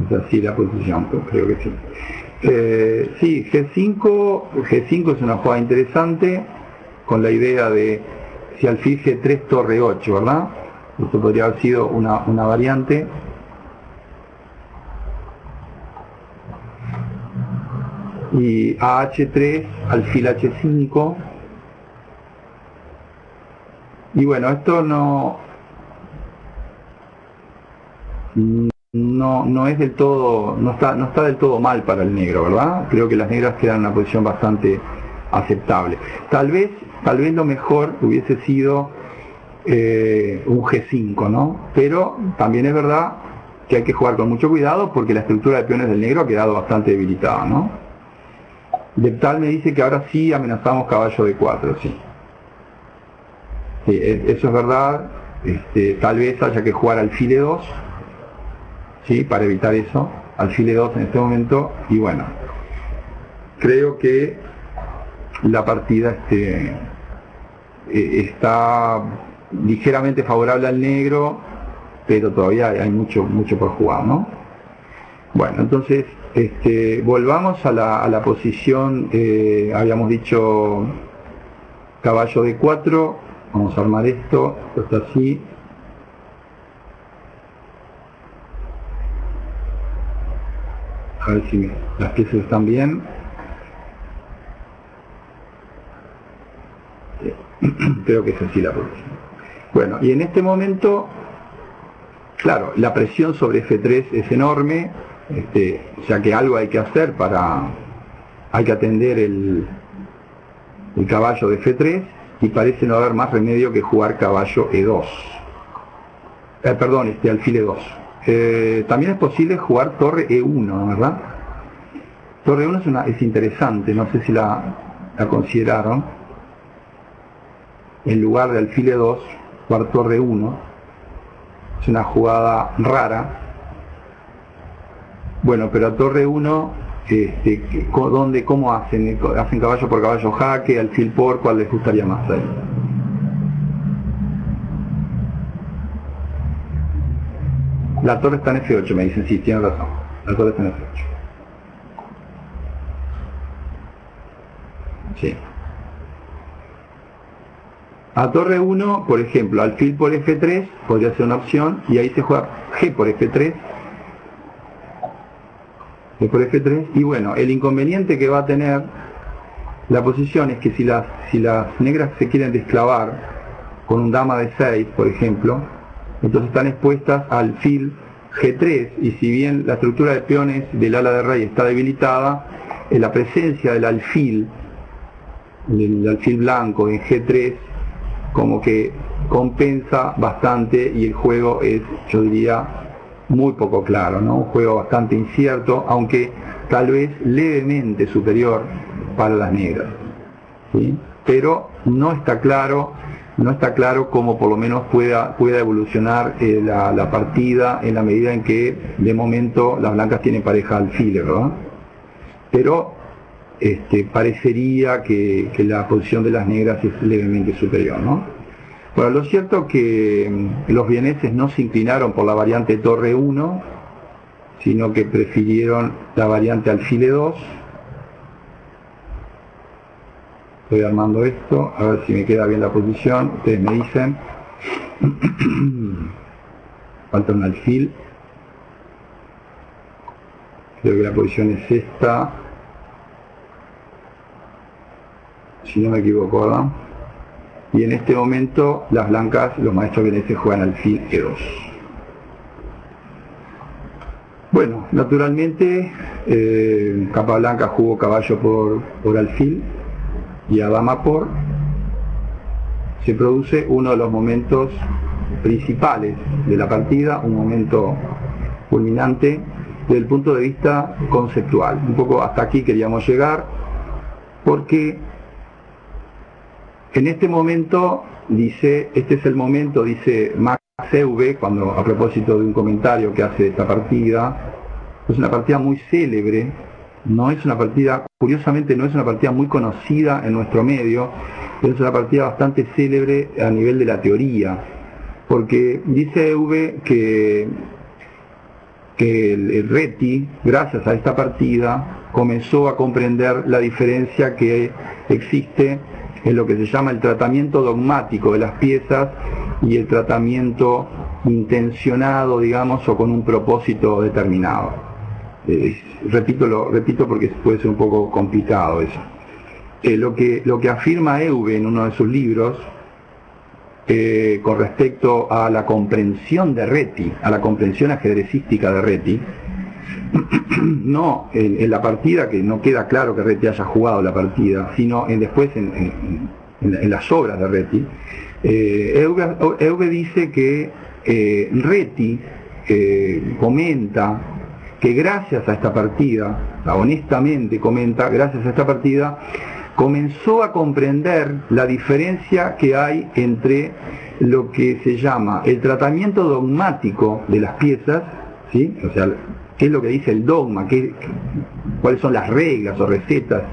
Es así la posición, pero creo que sí. Sí, G5 es una jugada interesante, con la idea de si alfil G3 torre 8, ¿verdad? Esto podría haber sido una variante. Y a H3, alfil H5. Y bueno, esto no es del todo, no está del todo mal para el negro, ¿verdad? Creo que las negras quedan en una posición bastante aceptable. Tal vez lo mejor hubiese sido un G5, ¿no? Pero también es verdad que hay que jugar con mucho cuidado porque la estructura de peones del negro ha quedado bastante debilitada, ¿no? Deptal me dice que ahora sí amenazamos caballo D4, sí. Sí, eso es verdad. Tal vez haya que jugar alfil E2, ¿sí? Para evitar eso, alfil E2 en este momento. Y bueno, creo que la partida está ligeramente favorable al negro, pero todavía hay mucho por jugar, ¿no? Bueno, entonces volvamos a la posición. Habíamos dicho caballo D4. Vamos a armar esto está así. A ver si las piezas están bien. Creo que es así la posición. Bueno, y en este momento, claro, la presión sobre F3 es enorme, ya que algo hay que hacer hay que atender el caballo de F3, y parece no haber más remedio que jugar caballo E2. Perdón, alfil E2. También es posible jugar torre E1, ¿verdad? Torre E1 es interesante, no sé si la consideraron. En lugar de alfil E2, jugar torre E1. es una jugada rara. Bueno, pero a torre 1, ¿cómo hacen? ¿Hacen caballo por caballo jaque, alfil por? ¿Cuál les gustaría más ahí? La torre está en F8, me dicen, sí, tienen razón. La torre está en F8. Sí. A torre 1, por ejemplo, alfil por F3 podría ser una opción, y ahí se juega G por F3. G por F3, y bueno, el inconveniente que va a tener la posición es que si las negras se quieren desclavar con un dama de 6, por ejemplo, entonces están expuestas al alfil G3, y si bien la estructura de peones del ala de rey está debilitada, la presencia del alfil blanco en G3 como que compensa bastante, y el juego es, yo diría, muy poco claro, ¿no? Un juego bastante incierto, aunque tal vez levemente superior para las negras, ¿sí? Pero no está claro cómo por lo menos pueda evolucionar la partida, en la medida en que de momento las blancas tienen pareja alfiles, ¿verdad? Pero parecería que la posición de las negras es levemente superior, ¿no? Bueno, lo cierto es que los vieneses no se inclinaron por la variante torre 1, sino que prefirieron la variante alfil E2. Estoy armando esto, a ver si me queda bien la posición, ustedes me dicen. Falta un alfil. Creo que la posición es esta, si no me equivoco, ¿verdad? Y en este momento las blancas, los maestros vieneses, juegan alfil E2. Bueno, naturalmente Capablanca jugó caballo por alfil y a dama por. Se produce uno de los momentos principales de la partida, un momento culminante desde el punto de vista conceptual. Un poco hasta aquí queríamos llegar, porque en este momento, este es el momento, dice Max Euwe, cuando a propósito de un comentario que hace de esta partida, es una partida muy célebre, no es una partida, curiosamente no es una partida muy conocida en nuestro medio, pero es una partida bastante célebre a nivel de la teoría, porque dice Euwe que el Reti, gracias a esta partida, comenzó a comprender la diferencia que existe en lo que se llama el tratamiento dogmático de las piezas y el tratamiento intencionado, digamos, o con un propósito determinado. Repito porque puede ser un poco complicado eso. Lo que afirma Euwe en uno de sus libros con respecto a la comprensión de Reti, a la comprensión ajedrecística de Reti, no en la partida, que no queda claro que Reti haya jugado la partida, sino después en las obras de Reti. Euwe dice que Reti comenta que gracias a esta partida, honestamente comenta, gracias a esta partida, comenzó a comprender la diferencia que hay entre lo que se llama el tratamiento dogmático de las piezas, ¿sí? O sea, qué es lo que dice el dogma, cuáles son las reglas o recetas,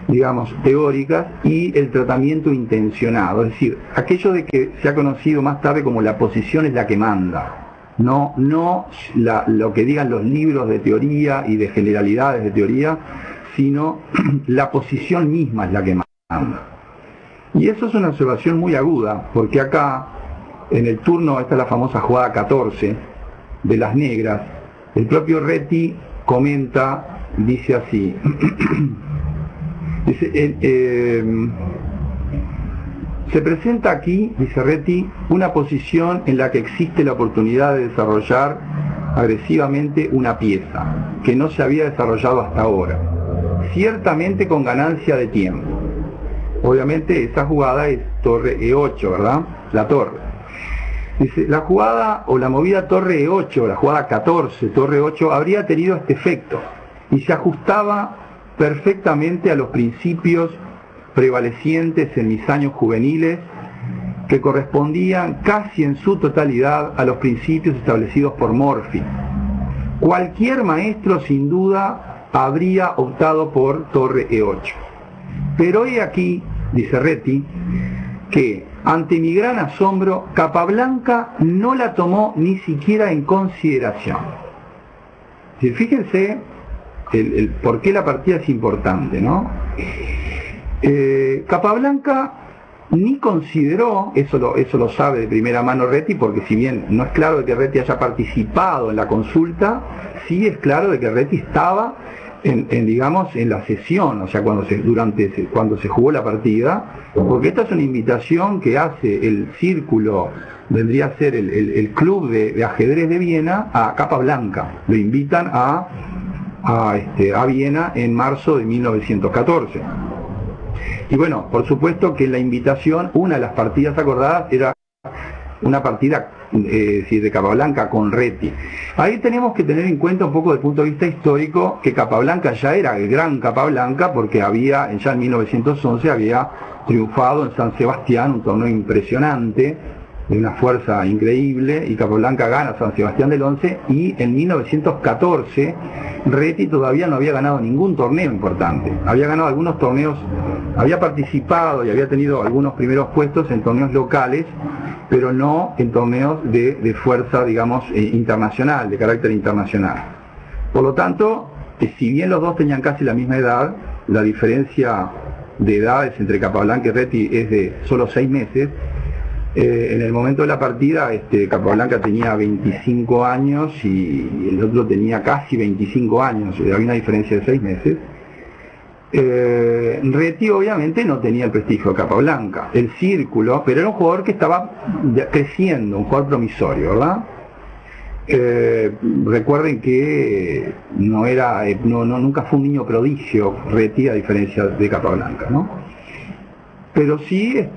digamos, teóricas, y el tratamiento intencionado, es decir, aquello de que se ha conocido más tarde como la posición es la que manda, no lo que digan los libros de teoría y de generalidades de teoría, sino la posición misma es la que manda. Y eso es una observación muy aguda, porque acá, en el turno, esta es la famosa jugada 14 de las negras, el propio Reti comenta, dice así, dice, se presenta aquí, dice Reti, una posición en la que existe la oportunidad de desarrollar agresivamente una pieza que no se había desarrollado hasta ahora, ciertamente con ganancia de tiempo. Obviamente esa jugada es torre E8, ¿verdad? La torre. Dice, la jugada o la movida torre E8, la jugada 14, torre 8, habría tenido este efecto y se ajustaba perfectamente a los principios prevalecientes en mis años juveniles,
que correspondían casi en su totalidad a los principios establecidos por Morphy. Cualquier maestro sin duda habría optado por torre E8. Pero he aquí, dice Reti, que ante mi gran asombro, Capablanca no la tomó ni siquiera en consideración. Fíjense el por qué la partida es importante, ¿no? Capablanca ni consideró, eso lo sabe de primera mano Reti, porque si bien no es claro de que Reti haya participado en la consulta, sí es claro de que Reti estaba digamos, en la sesión, o sea, cuando se jugó la partida, porque esta es una invitación que hace el círculo, vendría a ser el club de ajedrez de Viena, a Capablanca. Lo invitan a Viena en marzo de 1914. Y bueno, por supuesto que en la invitación, una de las partidas acordadas era una partida de Capablanca con Reti. Ahí tenemos que tener en cuenta un poco desde el punto de vista histórico que Capablanca ya era el gran Capablanca, porque ya en 1911 había triunfado en San Sebastián, un torneo impresionante, de una fuerza increíble, y Capablanca gana San Sebastián del 11, y en 1914 Reti todavía no había ganado ningún torneo importante. Había ganado algunos torneos, había participado y había tenido algunos primeros puestos en torneos locales, pero no en torneos de fuerza, digamos, internacional, de carácter internacional. Por lo tanto, si bien los dos tenían casi la misma edad, la diferencia de edades entre Capablanca y Reti es de solo 6 meses. En el momento de la partida, Capablanca tenía 25 años y el otro tenía casi 25 años, había una diferencia de 6 meses. Reti obviamente no tenía el prestigio de Capablanca, el círculo, pero era un jugador que estaba creciendo, un jugador promisorio, ¿verdad? Recuerden que nunca fue un niño prodigio Reti, a diferencia de Capablanca, ¿no? Pero sí,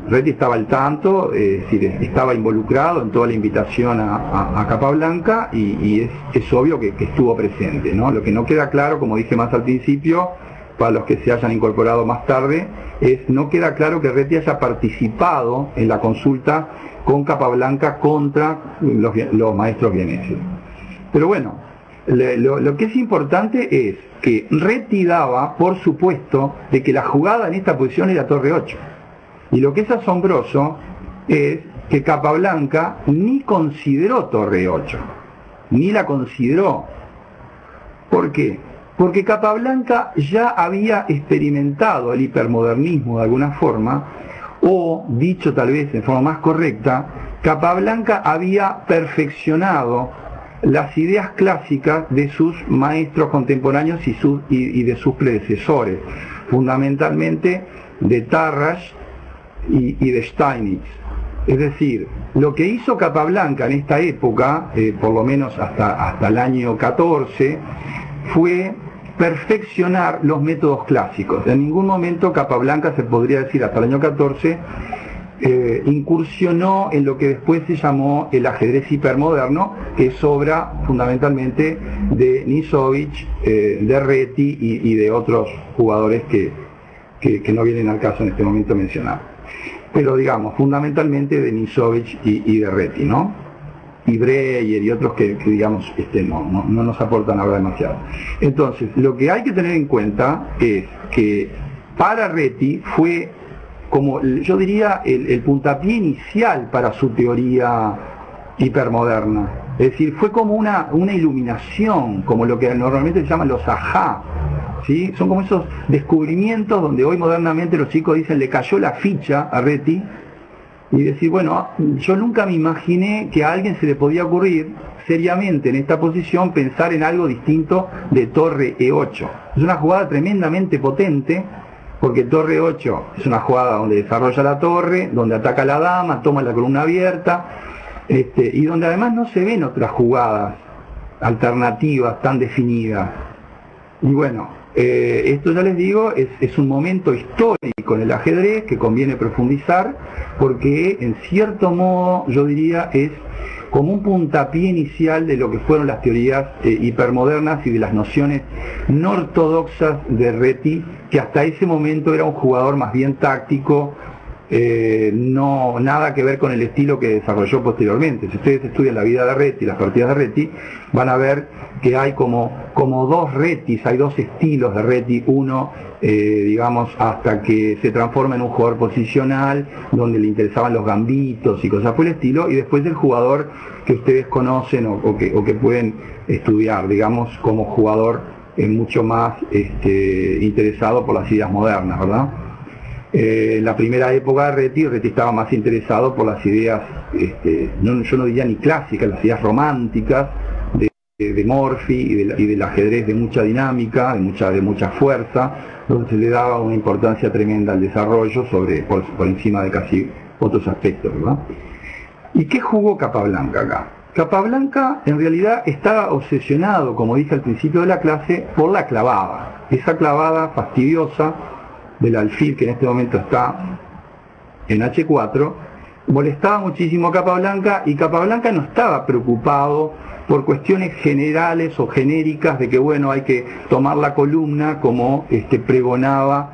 Reti estaba al tanto, es decir, estaba involucrado en toda la invitación a Capablanca y es obvio que estuvo presente, ¿no? Lo que no queda claro, como dije más al principio, para los que se hayan incorporado más tarde, no queda claro que Reti haya participado en la consulta con Capablanca contra los maestros vieneses. Pero bueno, lo que es importante es que Reti daba por supuesto de que la jugada en esta posición era torre 8. Y lo que es asombroso es que Capablanca ni consideró torre 8, ni la consideró. ¿Por qué? Porque Capablanca ya había experimentado el hipermodernismo de alguna forma, o, dicho tal vez en forma más correcta, Capablanca había perfeccionado las ideas clásicas de sus maestros contemporáneos y de sus predecesores, fundamentalmente de Tarrasch y de Steinitz. Es decir, lo que hizo Capablanca en esta época, por lo menos hasta el año 14, fue perfeccionar los métodos clásicos. En ningún momento Capablanca, se podría decir hasta el año 14, incursionó en lo que después se llamó el ajedrez hipermoderno, que es obra fundamentalmente de Nisovich, de Reti y de otros jugadores que no vienen al caso en este momento mencionar. Pero digamos, fundamentalmente de Nisovich y de Reti, ¿no? Y Breyer y otros que digamos, no nos aportan ahora demasiado. Entonces, lo que hay que tener en cuenta es que para Reti fue, como yo diría, el puntapié inicial para su teoría hipermoderna. Es decir, fue como una iluminación, como lo que normalmente se llaman los ajá. ¿Sí? Son como esos descubrimientos donde hoy modernamente los chicos dicen le cayó la ficha a Reti, y decir, bueno, yo nunca me imaginé que a alguien se le podía ocurrir seriamente en esta posición pensar en algo distinto de torre E8. Es una jugada tremendamente potente, porque torre 8 es una jugada donde desarrolla la torre, donde ataca la dama, toma la columna abierta, y donde además no se ven otras jugadas alternativas tan definidas. Y bueno, esto ya les digo, es un momento histórico en el ajedrez que conviene profundizar, porque en cierto modo yo diría es como un puntapié inicial de lo que fueron las teorías hipermodernas y de las nociones no ortodoxas de Reti, que hasta ese momento era un jugador más bien táctico, no nada que ver con el estilo que desarrolló posteriormente. Si ustedes estudian la vida de Reti, las partidas de Reti, van a ver que hay como dos Retis, hay dos estilos de Reti, uno digamos hasta que se transforma en un jugador posicional, donde le interesaban los gambitos y cosas por el estilo, y después el jugador que ustedes conocen o que pueden estudiar, digamos, como jugador mucho más interesado por las ideas modernas, ¿verdad? En la primera época de Reti estaba más interesado por las ideas, yo no diría ni clásicas, las ideas románticas de Morphy y del ajedrez de mucha dinámica, de mucha fuerza, donde se le daba una importancia tremenda al desarrollo por encima de casi otros aspectos, ¿verdad? ¿Y qué jugó Capablanca acá? Capablanca en realidad estaba obsesionado, como dije al principio de la clase, por la clavada, esa clavada fastidiosa del alfil que en este momento está en H4, molestaba muchísimo a Capablanca, y Capablanca no estaba preocupado por cuestiones generales o genéricas de que bueno, hay que tomar la columna como pregonaba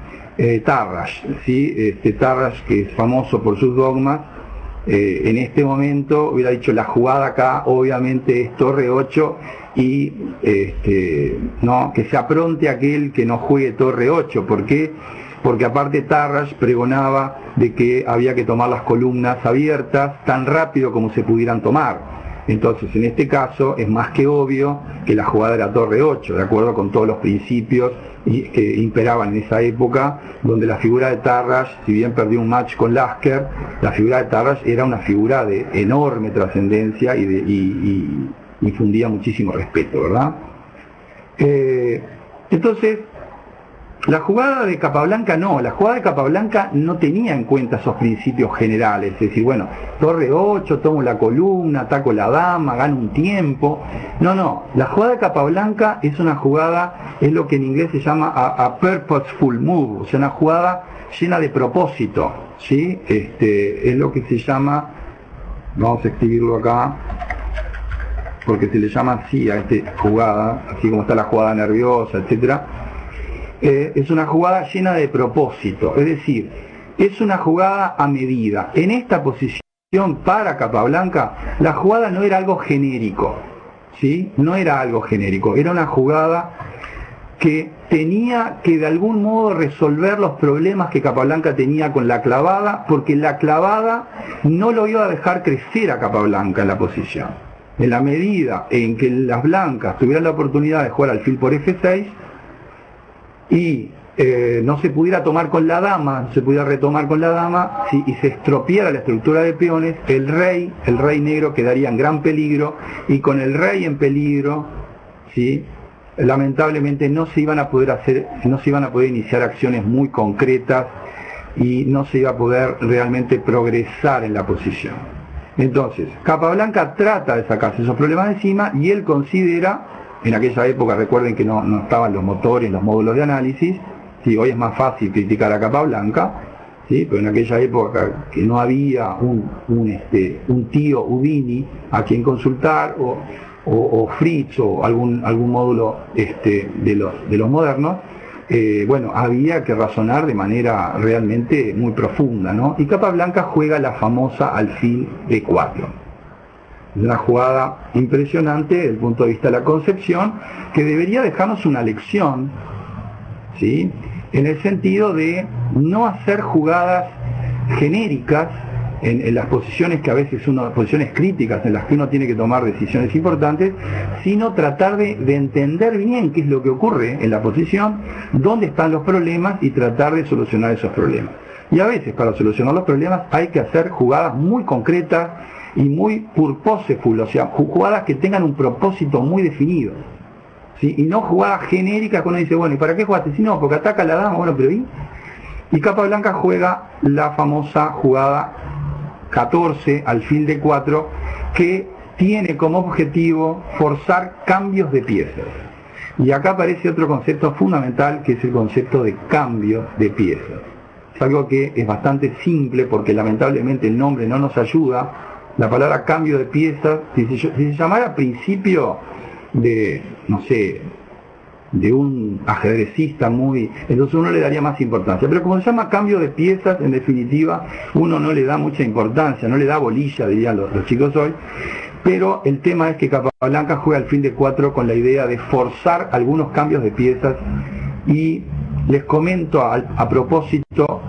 Tarrasch, ¿sí? Tarrasch, que es famoso por sus dogmas, en este momento hubiera dicho la jugada acá obviamente es torre 8 y no, que se apronte aquel que no juegue torre 8. ¿Por qué? Porque aparte Tarrasch pregonaba de que había que tomar las columnas abiertas tan rápido como se pudieran tomar. Entonces, en este caso, es más que obvio que la jugada era torre 8, de acuerdo con todos los principios que imperaban en esa época, donde la figura de Tarrasch, si bien perdió un match con Lasker, la figura de Tarrasch era una figura de enorme trascendencia y infundía muchísimo respeto, ¿verdad? Entonces, la jugada de Capablanca no tenía en cuenta esos principios generales, es decir, bueno, torre 8, tomo la columna, ataco la dama, gano un tiempo. No, la jugada de Capablanca es una jugada, es lo que en inglés se llama a purposeful move, o sea, una jugada llena de propósito, ¿sí? Es lo que se llama, vamos a escribirlo acá, porque se le llama así a esta jugada, así como está la jugada nerviosa, etcétera. Es una jugada llena de propósito, es decir, es una jugada a medida. En esta posición para Capablanca, la jugada no era algo genérico, ¿sí? No era algo genérico, era una jugada que tenía que de algún modo resolver los problemas que Capablanca tenía con la clavada, porque la clavada no lo iba a dejar crecer a Capablanca en la posición. En la medida en que las blancas tuvieran la oportunidad de jugar alfil por F6, y no se pudiera tomar con la dama, no se pudiera retomar con la dama, ¿sí? Y se estropeara la estructura de peones, el rey negro quedaría en gran peligro, y con el rey en peligro, ¿sí? Lamentablemente no se iban a poder iniciar acciones muy concretas y no se iba a poder realmente progresar en la posición. Entonces, Capablanca trata de sacarse esos problemas de encima, y él considera, en aquella época, recuerden que no estaban los motores, los módulos de análisis, ¿sí? Hoy es más fácil criticar a Capablanca, ¿sí? Pero en aquella época que no había un tío Houdini a quien consultar, o Fritz, o algún módulo de los modernos, bueno, había que razonar de manera realmente muy profunda, ¿no? Y Capablanca juega la famosa alfil D4. Es una jugada impresionante desde el punto de vista de la concepción, que debería dejarnos una lección, ¿sí? En el sentido de no hacer jugadas genéricas en las posiciones que a veces posiciones críticas en las que uno tiene que tomar decisiones importantes, sino tratar de entender bien qué es lo que ocurre en la posición, dónde están los problemas, y tratar de solucionar esos problemas. Y a veces para solucionar los problemas hay que hacer jugadas muy concretas y muy purposeful, o sea, jugadas que tengan un propósito muy definido, ¿sí? Y no jugadas genéricas que uno dice, bueno, ¿y para qué jugaste? Si no, porque ataca a la dama, bueno, pero ¿y? Y Capablanca juega la famosa jugada 14, alfil D4, que tiene como objetivo forzar cambios de piezas. Y acá aparece otro concepto fundamental, que es el concepto de cambio de piezas. Es algo que es bastante simple, porque lamentablemente el nombre no nos ayuda. La palabra cambio de piezas, si se llamara principio de, no sé, de un ajedrecista muy... Entonces uno le daría más importancia. Pero como se llama cambio de piezas, en definitiva, uno no le da mucha importancia, no le da bolilla, dirían los chicos hoy. Pero el tema es que Capablanca juega alfil de 4 con la idea de forzar algunos cambios de piezas, y les comento a propósito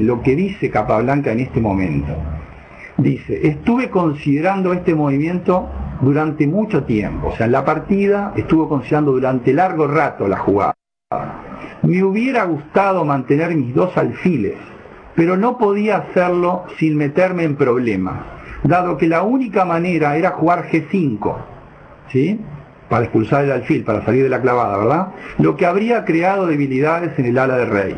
lo que dice Capablanca en este momento. Dice: estuve considerando este movimiento durante mucho tiempo, o sea, en la partida estuvo considerando durante largo rato la jugada. Me hubiera gustado mantener mis dos alfiles, pero no podía hacerlo sin meterme en problemas, dado que la única manera era jugar G5, ¿sí?, para expulsar el alfil, para salir de la clavada, ¿verdad? Lo que habría creado debilidades en el ala de rey,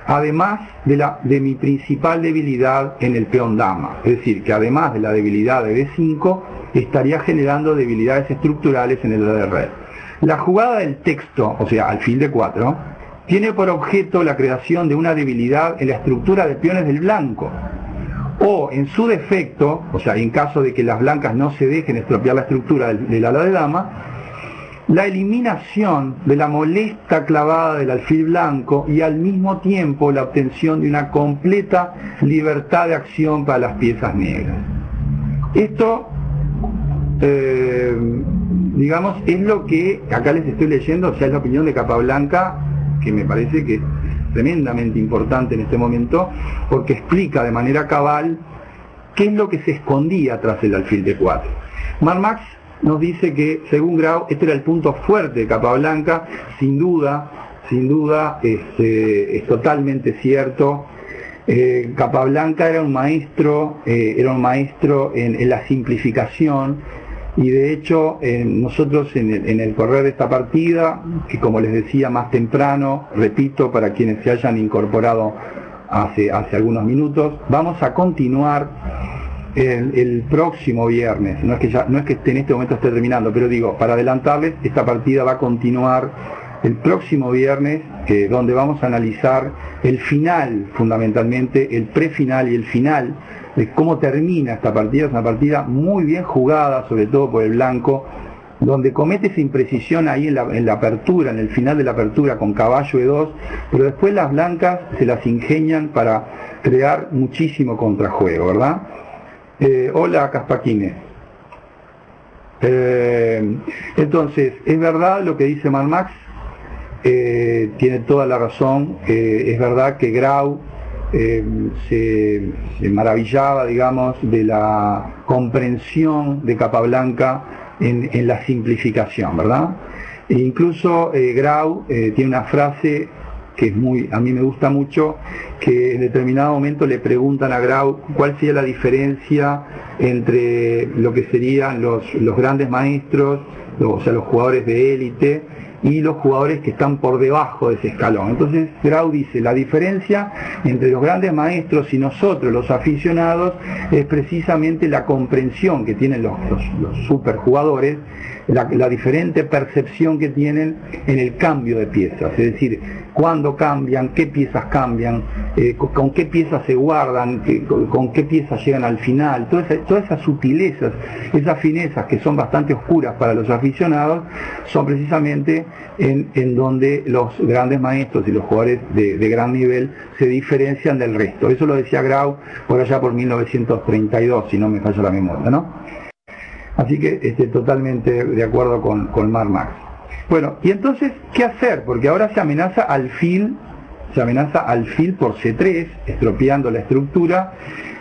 además de mi principal debilidad en el peón dama. Es decir, que además de la debilidad de D5, estaría generando debilidades estructurales en el ala de rey. La jugada del texto, o sea, alfil de 4, tiene por objeto la creación de una debilidad en la estructura de peones del blanco, o en su defecto, o sea, en caso de que las blancas no se dejen estropear la estructura del ala de dama, la eliminación de la molesta clavada del alfil blanco, y al mismo tiempo la obtención de una completa libertad de acción para las piezas negras. Esto, digamos, es lo que acá les estoy leyendo, o sea, es la opinión de Capablanca, que me parece que es tremendamente importante en este momento, porque explica de manera cabal qué es lo que se escondía tras el alfil de 4. Marx nos dice que, según Grau, este era el punto fuerte de Capablanca. Sin duda, es totalmente cierto. Capablanca era un maestro en la simplificación, y de hecho nosotros en el correr de esta partida, que como les decía más temprano, repito para quienes se hayan incorporado hace algunos minutos, vamos a continuar el próximo viernes. No es que en este momento esté terminando, pero digo, para adelantarles, esta partida va a continuar el próximo viernes, donde vamos a analizar el final, fundamentalmente el prefinal y el final de cómo termina esta partida. Es una partida muy bien jugada, sobre todo por el blanco, donde comete esa imprecisión ahí en la apertura, en el final de la apertura con caballo E2, pero después las blancas se las ingenian para crear muchísimo contrajuego, ¿verdad? Hola Caspaquines. Entonces, es verdad lo que dice Marx, tiene toda la razón. Es verdad que Grau se maravillaba, digamos, de la comprensión de Capablanca en la simplificación, ¿verdad? E incluso Grau tiene una frase que a mí me gusta mucho, que en determinado momento le preguntan a Grau cuál sería la diferencia entre lo que serían los grandes maestros, o sea, los jugadores de élite, y los jugadores que están por debajo de ese escalón. Entonces Grau dice: la diferencia entre los grandes maestros y nosotros, los aficionados, es precisamente la comprensión que tienen los superjugadores, la diferente percepción que tienen en el cambio de piezas, es decir, cuándo cambian, qué piezas cambian, con qué piezas se guardan, con qué piezas llegan al final. Todas esas sutilezas, esas finezas que son bastante oscuras para los aficionados, son precisamente en donde los grandes maestros y los jugadores de gran nivel se diferencian del resto. Eso lo decía Grau por allá por 1932, si no me falla la memoria, ¿no? Así que totalmente de acuerdo con Marx. Bueno, y entonces, ¿qué hacer? Porque ahora se amenaza alfil por C3, estropeando la estructura.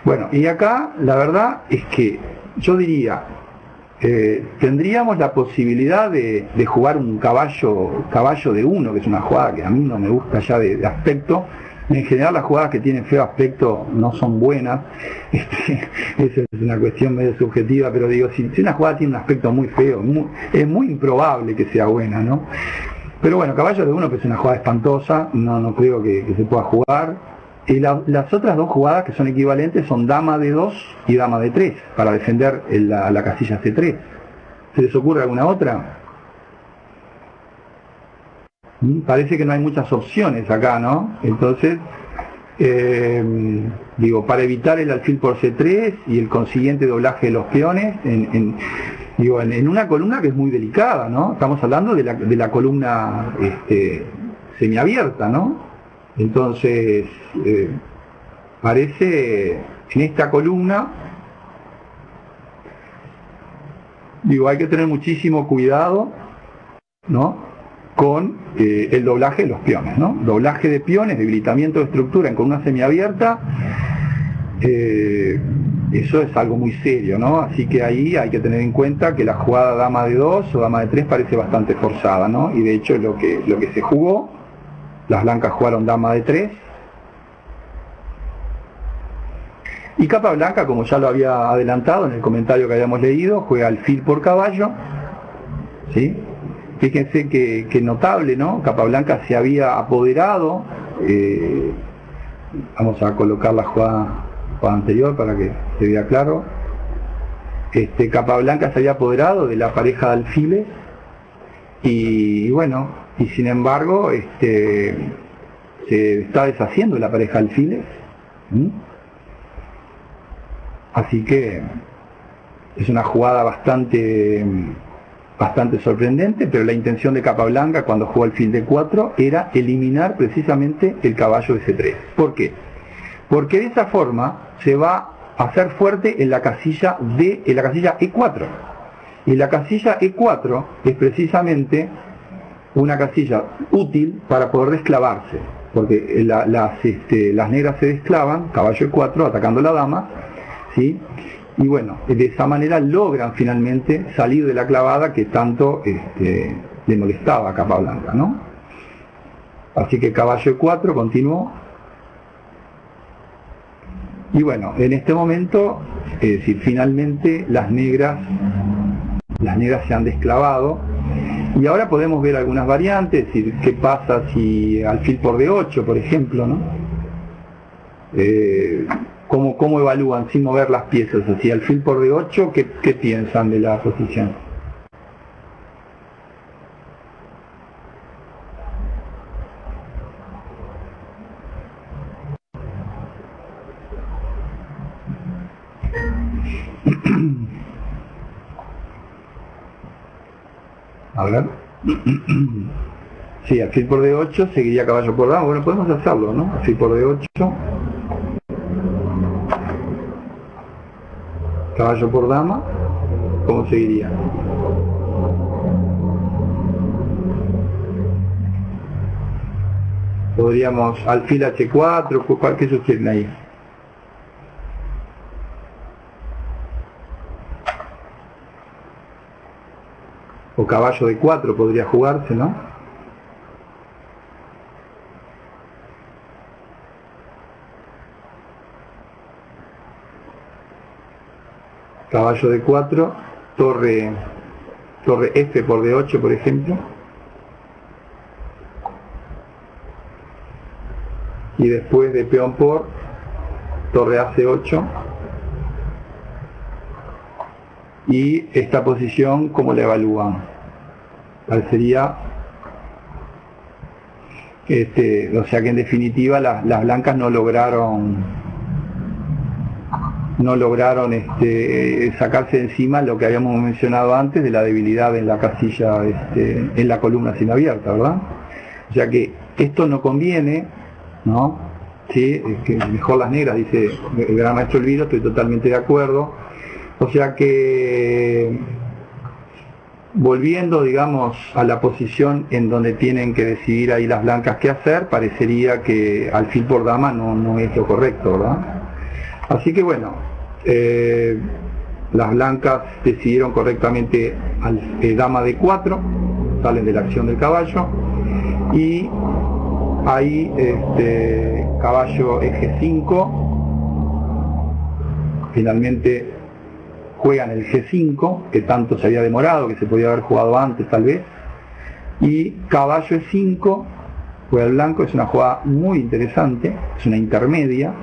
Bueno, y acá la verdad es que yo diría, tendríamos la posibilidad de jugar un caballo de 1, que es una jugada que a mí no me gusta ya de aspecto. En general las jugadas que tienen feo aspecto no son buenas. Esa es una cuestión medio subjetiva, pero digo, si una jugada tiene un aspecto muy feo, es muy improbable que sea buena, ¿no? Pero bueno, caballo de 1 que es una jugada espantosa, no creo que se pueda jugar. Y las otras dos jugadas que son equivalentes son dama de 2 y dama de 3, para defender la casilla C3. ¿Se les ocurre alguna otra? Parece que no hay muchas opciones acá, ¿no? Entonces, digo, para evitar el alfil por C3 y el consiguiente doblaje de los peones, Digo, en una columna que es muy delicada, ¿no? Estamos hablando de la columna semiabierta, ¿no? Entonces, parece, en esta columna, digo, hay que tener muchísimo cuidado, ¿no? Con el doblaje de los piones, ¿no? Doblaje de piones, debilitamiento de estructura en columna semiabierta, eso es algo muy serio, ¿no? Así que ahí hay que tener en cuenta que la jugada dama de 2 o dama de 3 parece bastante forzada, ¿no? Y de hecho lo que se jugó, las blancas jugaron dama de 3. Y Capablanca, como ya lo había adelantado en el comentario que habíamos leído, juega alfil por caballo, ¿sí? Fíjense que notable, ¿no? Capablanca se había apoderado, vamos a colocar la jugada anterior para que se vea claro. Capablanca se había apoderado de la pareja de alfiles y bueno, y sin embargo se está deshaciendo de la pareja de alfiles. Así que es una jugada bastante sorprendente, pero la intención de Capablanca cuando jugó alfil de 4 era eliminar precisamente el caballo de C3. ¿Por qué? Porque de esa forma se va a hacer fuerte en la casilla E4. Y la casilla E4 es precisamente una casilla útil para poder desclavarse, porque las negras se desclavan, caballo E4 atacando la dama, ¿sí? Y bueno, de esa manera logran finalmente salir de la clavada que tanto le molestaba a Capablanca, ¿no? Así que caballo E4 continuó. Y bueno, en este momento, es decir, finalmente las negras se han desclavado. Y ahora podemos ver algunas variantes, es decir, qué pasa si alfil por D8, por ejemplo, ¿no? ¿Cómo evalúan sin mover las piezas? Así, alfil por D8, ¿qué piensan de la posición? A ver. Sí, alfil por D8, seguiría caballo por dama. Bueno, podemos hacerlo, ¿no? Alfil por D8. Caballo por dama. ¿Cómo seguiría? Podríamos alfil H4, ¿qué sugieren ahí? O caballo de 4 podría jugarse, ¿no? Caballo de 4, torre F por D8, por ejemplo. Y después de peón por torre AC8. Y esta posición, ¿cómo la evalúan? Parecería, o sea que en definitiva las blancas no lograron sacarse de encima lo que habíamos mencionado antes de la debilidad en la casilla, en la columna sin abierta, ¿verdad? O sea que esto no conviene, ¿no? Sí, es que mejor las negras, dice el gran maestro Elviro, estoy totalmente de acuerdo. O sea que, volviendo, digamos, a la posición en donde tienen que decidir ahí las blancas qué hacer, parecería que alfil por dama no es lo correcto, ¿verdad? Así que bueno, las blancas decidieron correctamente dama de 4, salen de la acción del caballo, y ahí caballo eje 5, finalmente juegan el G5, que tanto se había demorado, que se podía haber jugado antes tal vez, y caballo E5, juega el blanco, es una jugada muy interesante, es una intermedia,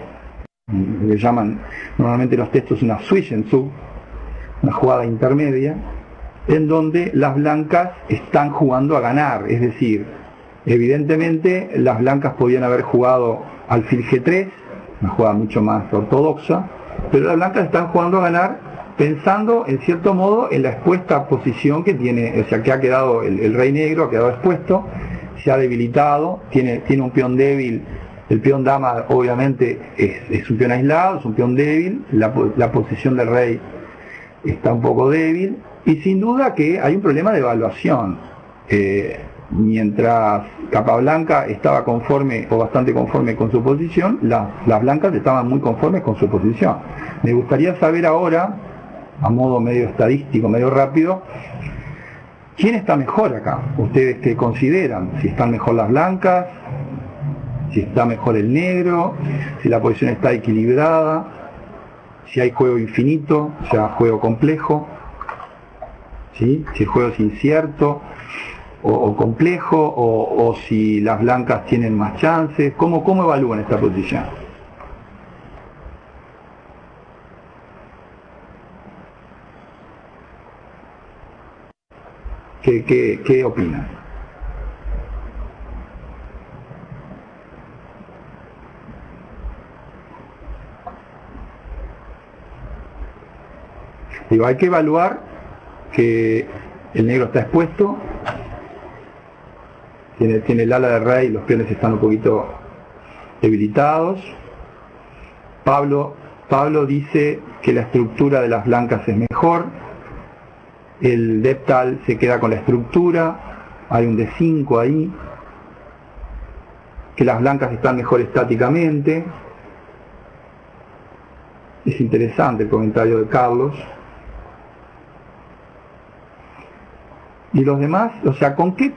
le llaman normalmente los textos una Zwischenzug, una jugada intermedia, en donde las blancas están jugando a ganar, es decir, evidentemente las blancas podían haber jugado alfil G3, una jugada mucho más ortodoxa, pero las blancas están jugando a ganar pensando en cierto modo en la expuesta posición que tiene, o sea, que ha quedado el rey negro, ha quedado expuesto, se ha debilitado, tiene un peón débil. El peón dama obviamente es un peón aislado, es un peón débil, la posición del rey está un poco débil, y sin duda que hay un problema de evaluación. Mientras Capablanca estaba conforme o bastante conforme con su posición, las blancas estaban muy conformes con su posición. Me gustaría saber ahora, a modo medio estadístico, medio rápido, ¿quién está mejor acá? ¿Ustedes qué consideran? ¿Si están mejor las blancas? ¿Si está mejor el negro? ¿Si la posición está equilibrada? ¿Si hay juego infinito? O sea, juego complejo. ¿Sí? Si el juego es incierto o complejo, o si las blancas tienen más chances. ¿Cómo evalúan esta posición? ¿Qué opinan? Digo, hay que evaluar que el negro está expuesto, tiene el ala de rey y los peones están un poquito debilitados. Pablo dice que la estructura de las blancas es mejor, el Deptal se queda con la estructura, hay un D5 ahí, que las blancas están mejor estáticamente. Es interesante el comentario de Carlos. Y los demás, o sea, ¿con qué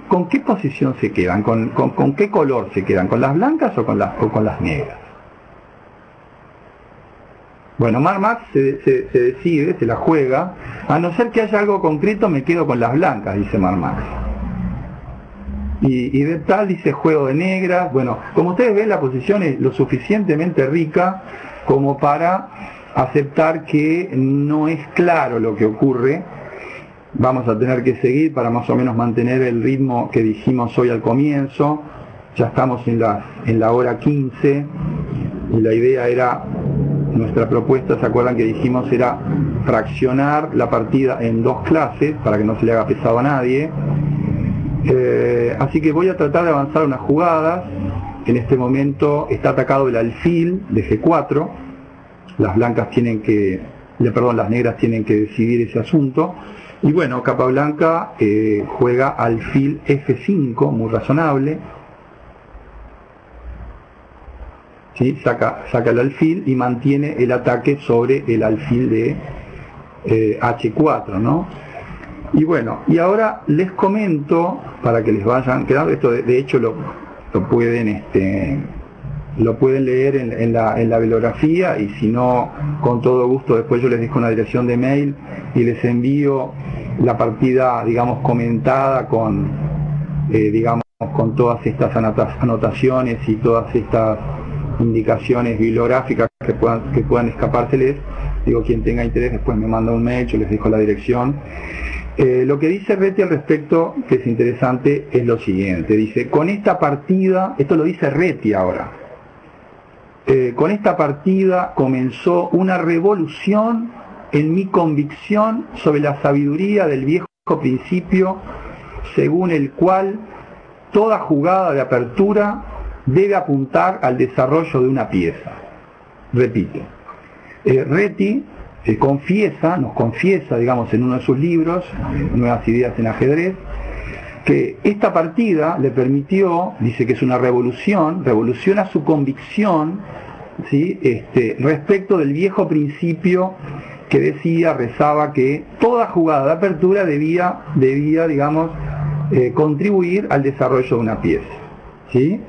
posición se quedan? ¿Con qué color se quedan? ¿Con las blancas o con las negras? Bueno, Max se decide, se la juega, a no ser que haya algo concreto me quedo con las blancas, dice Max. Y de tal dice juego de negras. Bueno, como ustedes ven, la posición es lo suficientemente rica como para aceptar que no es claro lo que ocurre. Vamos a tener que seguir para más o menos mantener el ritmo que dijimos hoy al comienzo. Ya estamos en la hora 15 y la idea era, nuestra propuesta, ¿se acuerdan que dijimos? Era fraccionar la partida en 2 clases para que no se le haga pesado a nadie. Así que voy a tratar de avanzar unas jugadas. En este momento está atacado el alfil de G4. Las blancas las negras tienen que decidir ese asunto. Y bueno, Capablanca juega alfil F5, muy razonable. ¿Sí? Saca el alfil y mantiene el ataque sobre el alfil de H4, ¿no? Y bueno, y ahora les comento, para que les vayan quedando, esto de hecho lo pueden leer en la bibliografía, y si no, con todo gusto después yo les dejo una dirección de mail y les envío la partida, digamos, comentada con todas estas anotaciones y todas estas indicaciones bibliográficas que puedan escapárseles. Digo, quien tenga interés después me manda un mail, yo les dejo la dirección. Lo que dice Reti al respecto, que es interesante, es lo siguiente. Dice, con esta partida, esto lo dice Reti ahora, con esta partida comenzó una revolución en mi convicción sobre la sabiduría del viejo principio, según el cual toda jugada de apertura debe apuntar al desarrollo de una pieza. Repito, Reti nos confiesa, digamos, en uno de sus libros, Nuevas Ideas en Ajedrez, que esta partida le permitió, dice que es una revoluciona su convicción, ¿sí? Respecto del viejo principio que rezaba que toda jugada de apertura debía digamos, contribuir al desarrollo de una pieza. ¿Sí?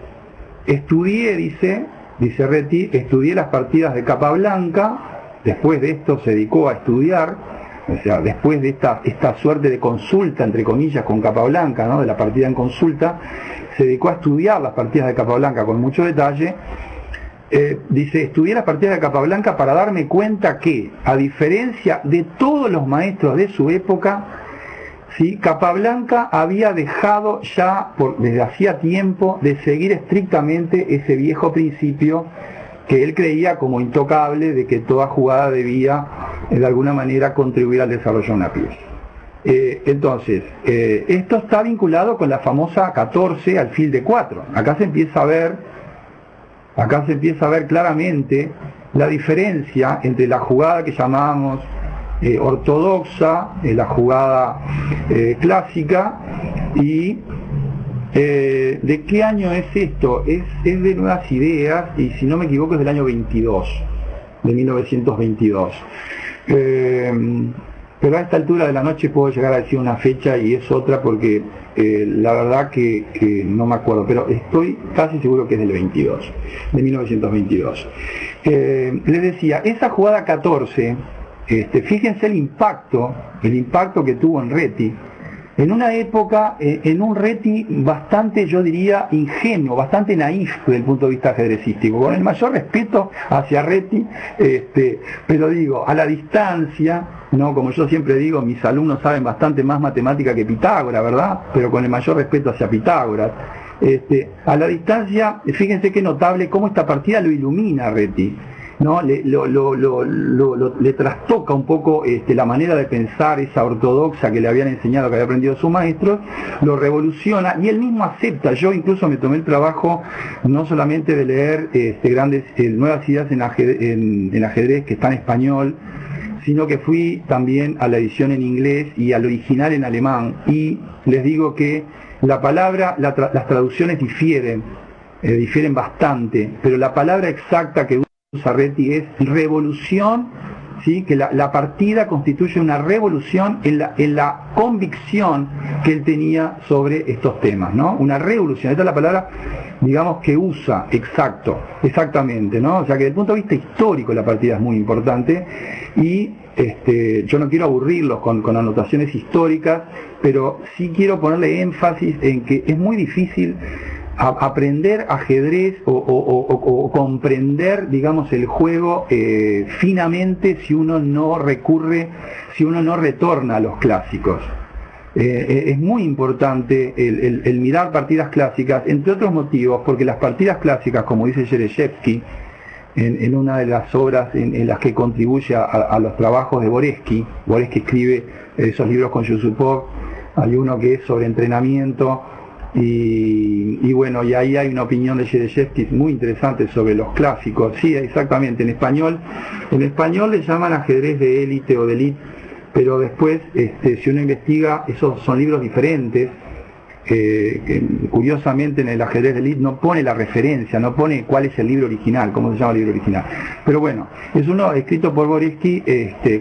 Estudié, dice Reti, estudié las partidas de Capablanca. Después de esto se dedicó a estudiar, o sea, después de esta suerte de consulta, entre comillas, con Capablanca, ¿no? De la partida en consulta, se dedicó a estudiar las partidas de Capablanca con mucho detalle. Dice, estudié las partidas de Capablanca para darme cuenta que, a diferencia de todos los maestros de su época, ¿sí? Capablanca había dejado ya, desde hacía tiempo, de seguir estrictamente ese viejo principio que él creía como intocable, de que toda jugada debía de alguna manera contribuir al desarrollo de una pieza. Entonces, esto está vinculado con la famosa 14 alfil de 4. Acá se empieza a ver claramente la diferencia entre la jugada que llamábamos ortodoxa, la jugada clásica, y ¿de qué año es esto? Es de Nuevas Ideas, y si no me equivoco es del año 22, de 1922. Pero a esta altura de la noche puedo llegar a decir una fecha y es otra porque la verdad que no me acuerdo, pero estoy casi seguro que es del 22, de 1922. Les decía, esa jugada 14, fíjense el impacto que tuvo en Reti, en una época, en un Reti bastante, yo diría, ingenuo, bastante naif desde el punto de vista ajedrecístico, con el mayor respeto hacia Reti, pero digo, a la distancia, no, como yo siempre digo, mis alumnos saben bastante más matemática que Pitágoras, ¿verdad? Pero con el mayor respeto hacia Pitágoras. A la distancia, fíjense qué notable cómo esta partida lo ilumina a Reti, ¿no? Le trastoca un poco la manera de pensar esa ortodoxa que le habían enseñado, que había aprendido sus maestros, lo revoluciona y él mismo acepta. Yo incluso me tomé el trabajo no solamente de leer grandes nuevas ideas en ajedrez, que está en español, sino que fui también a la edición en inglés y al original en alemán, y les digo que la palabra, las traducciones difieren bastante, pero la palabra exacta que usa Reti es revolución, ¿sí? Que la partida constituye una revolución en la convicción que él tenía sobre estos temas, ¿no? Una revolución, esta es la palabra, digamos, que usa, exactamente, ¿no? O sea que desde el punto de vista histórico la partida es muy importante, y yo no quiero aburrirlos con anotaciones históricas, pero sí quiero ponerle énfasis en que es muy difícil aprender ajedrez o comprender, digamos, el juego finamente si uno no retorna a los clásicos. Es muy importante el mirar partidas clásicas, entre otros motivos, porque las partidas clásicas, como dice Yereshevsky en una de las obras en las que contribuye a los trabajos de Boresky escribe esos libros con Yusupov, hay uno que es sobre entrenamiento, y bueno, y ahí hay una opinión de Yereshevsky muy interesante sobre los clásicos. Sí, exactamente, en español le llaman ajedrez de élite o de elite, pero después, si uno investiga, esos son libros diferentes. Curiosamente en el ajedrez de elite no pone la referencia, no pone cuál es el libro original, cómo se llama el libro original, pero bueno, es uno escrito por Boresky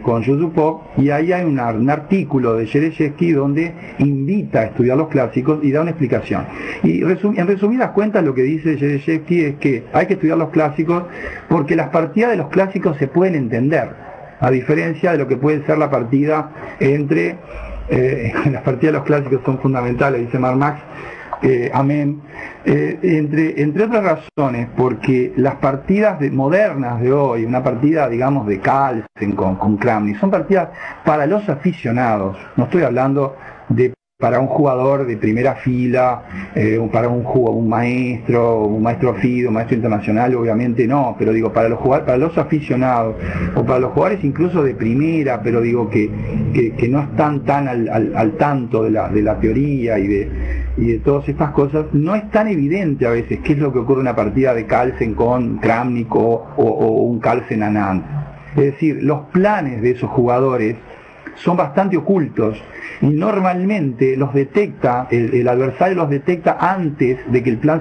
con Yusupov, y ahí hay un artículo de Yereshevsky donde invita a estudiar los clásicos y da una explicación, y en resumidas cuentas lo que dice Yereshevsky es que hay que estudiar los clásicos porque las partidas de los clásicos se pueden entender, a diferencia de lo que puede ser la partida entre las partidas de los clásicos son fundamentales, dice Mark Max, amén, entre otras razones, porque las partidas modernas de hoy, una partida, digamos, de Carlsen con Kramnik, son partidas para los aficionados, no estoy hablando de para un jugador de primera fila, para un maestro FIDE, un maestro internacional, obviamente no, pero digo, para los aficionados, o para los jugadores incluso de primera, pero digo que no están tan al tanto de la teoría y de todas estas cosas, no es tan evidente a veces qué es lo que ocurre en una partida de Carlsen con Kramnik o un Carlsen Anand. Es decir, los planes de esos jugadores son bastante ocultos y normalmente los detecta, el adversario los detecta antes de que el plan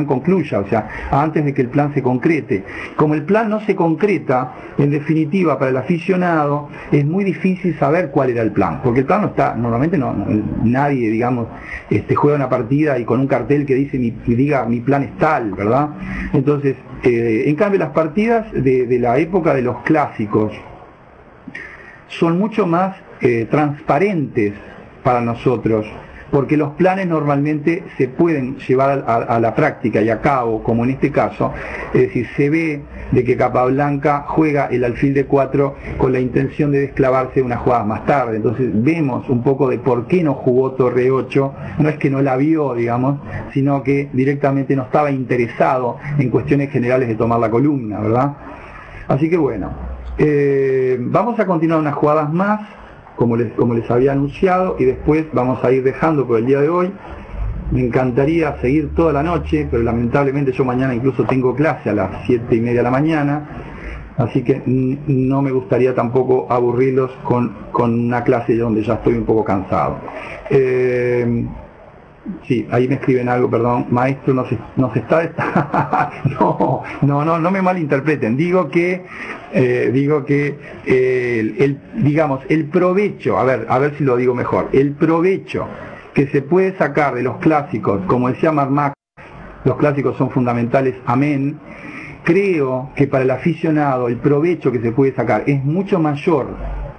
concluya, o sea, antes de que el plan se concrete. Como el plan no se concreta, en definitiva, para el aficionado es muy difícil saber cuál era el plan, porque el plan no está, normalmente nadie, digamos, juega una partida y con un cartel que diga mi plan es tal, ¿verdad? Entonces, en cambio las partidas de la época de los clásicos son mucho más transparentes para nosotros, porque los planes normalmente se pueden llevar a la práctica y a cabo, como en este caso, es decir, se ve de que Capablanca juega el alfil de 4 con la intención de desclavarse unas jugadas más tarde, entonces vemos un poco de por qué no jugó torre 8, no es que no la vio, digamos, sino que directamente no estaba interesado en cuestiones generales de tomar la columna, ¿verdad? Así que bueno, Vamos a continuar unas jugadas más, como les había anunciado, y después vamos a ir dejando por el día de hoy. Me encantaría seguir toda la noche, pero lamentablemente yo mañana incluso tengo clase a las 7:30 de la mañana, así que no me gustaría tampoco aburrirlos con una clase donde ya estoy un poco cansado. Sí, ahí me escriben algo, perdón, maestro, nos está no me malinterpreten, digo que digamos, el provecho, a ver si lo digo mejor, el provecho que se puede sacar de los clásicos, como decía Marx, los clásicos son fundamentales, amén. Creo que para el aficionado el provecho que se puede sacar es mucho mayor,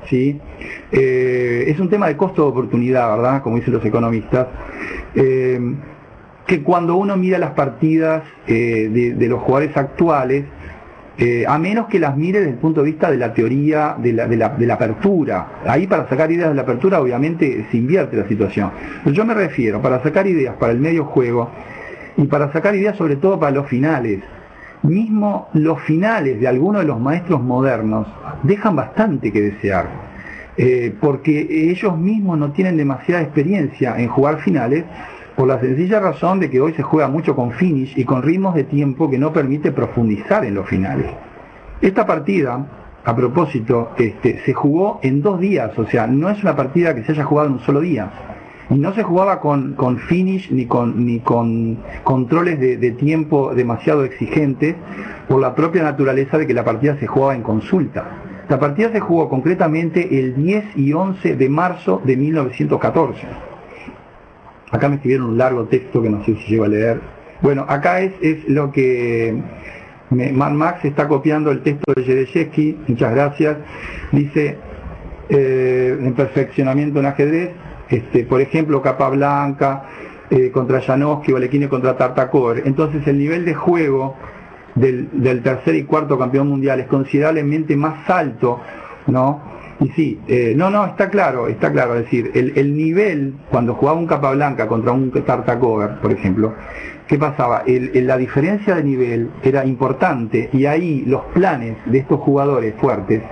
¿sí? Es un tema de costo de oportunidad, ¿verdad? Como dicen los economistas, que cuando uno mira las partidas de los jugadores actuales, a menos que las mire desde el punto de vista de la teoría de la apertura. Ahí para sacar ideas de la apertura obviamente se invierte la situación. Pero yo me refiero para sacar ideas para el medio juego y para sacar ideas sobre todo para los finales. Mismo los finales de algunos de los maestros modernos dejan bastante que desear, porque ellos mismos no tienen demasiada experiencia en jugar finales, por la sencilla razón de que hoy se juega mucho con finish y con ritmos de tiempo que no permite profundizar en los finales. Esta partida, a propósito, se jugó en 2 días, o sea, no es una partida que se haya jugado en un solo día. Y no se jugaba con finish ni con controles de tiempo demasiado exigentes, por la propia naturaleza de que la partida se jugaba en consulta. La partida se jugó concretamente el 10 y 11 de marzo de 1914. Acá me escribieron un largo texto que no sé si llego a leer. Bueno, acá es lo que Max está copiando el texto de Jedrzejewski, muchas gracias. Dice, en perfeccionamiento en ajedrez, por ejemplo, Capablanca contra Janowski, Olegine contra Tartakover. Entonces el nivel de juego del tercer y cuarto campeón mundial es considerablemente más alto, ¿no? Y sí, está claro, es decir, el nivel, cuando jugaba un Capablanca contra un Tartakover, por ejemplo, ¿qué pasaba? La diferencia de nivel era importante y ahí los planes de estos jugadores fuertes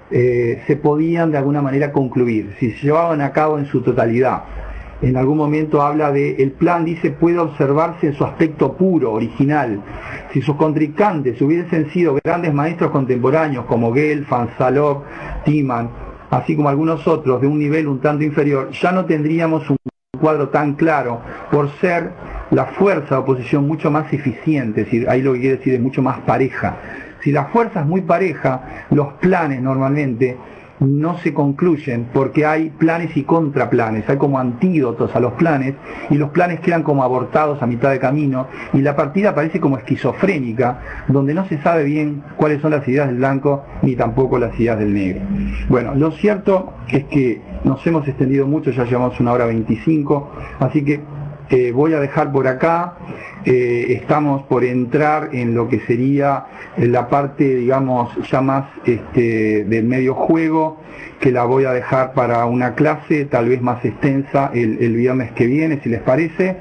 se podían de alguna manera concluir, si se llevaban a cabo en su totalidad. En algún momento habla de, el plan dice, puede observarse en su aspecto puro, original. Si sus contrincantes hubiesen sido grandes maestros contemporáneos como Gelf, Salov, Tiemann, así como algunos otros de un nivel un tanto inferior, ya no tendríamos un cuadro tan claro, por ser la fuerza de oposición mucho más eficiente, es decir, ahí lo que quiere decir es mucho más pareja. Si la fuerza es muy pareja, los planes normalmente no se concluyen porque hay planes y contraplanes, hay como antídotos a los planes y los planes quedan como abortados a mitad de camino y la partida parece como esquizofrénica, donde no se sabe bien cuáles son las ideas del blanco ni tampoco las ideas del negro. Bueno, lo cierto es que nos hemos extendido mucho, ya llevamos 1:25, así que voy a dejar por acá. Estamos por entrar en lo que sería la parte, digamos, ya más del medio juego, que la voy a dejar para una clase tal vez más extensa el viernes que viene, si les parece.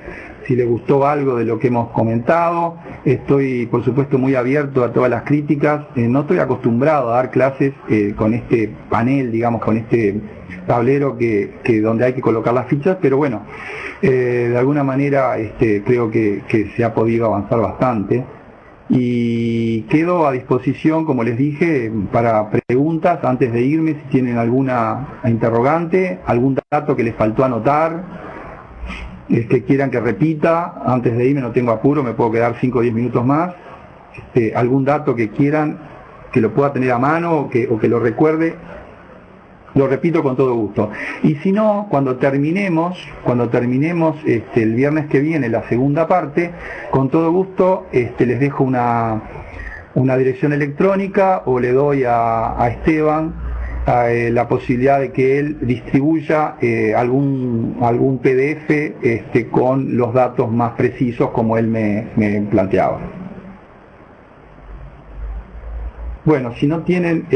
Si les gustó algo de lo que hemos comentado, estoy por supuesto muy abierto a todas las críticas. No estoy acostumbrado a dar clases con este panel, digamos, con este tablero que donde hay que colocar las fichas, pero bueno, de alguna manera creo que se ha podido avanzar bastante y quedo a disposición, como les dije, para preguntas antes de irme, si tienen alguna interrogante, algún dato que les faltó anotar, que quieran que repita antes de irme, no tengo apuro, me puedo quedar 5 o 10 minutos más, algún dato que quieran que lo pueda tener a mano o que lo recuerde, lo repito con todo gusto. Y si no, cuando terminemos el viernes que viene la segunda parte, con todo gusto les dejo una dirección electrónica o le doy a Esteban la posibilidad de que él distribuya algún PDF con los datos más precisos como él me planteaba. Bueno, si no tienen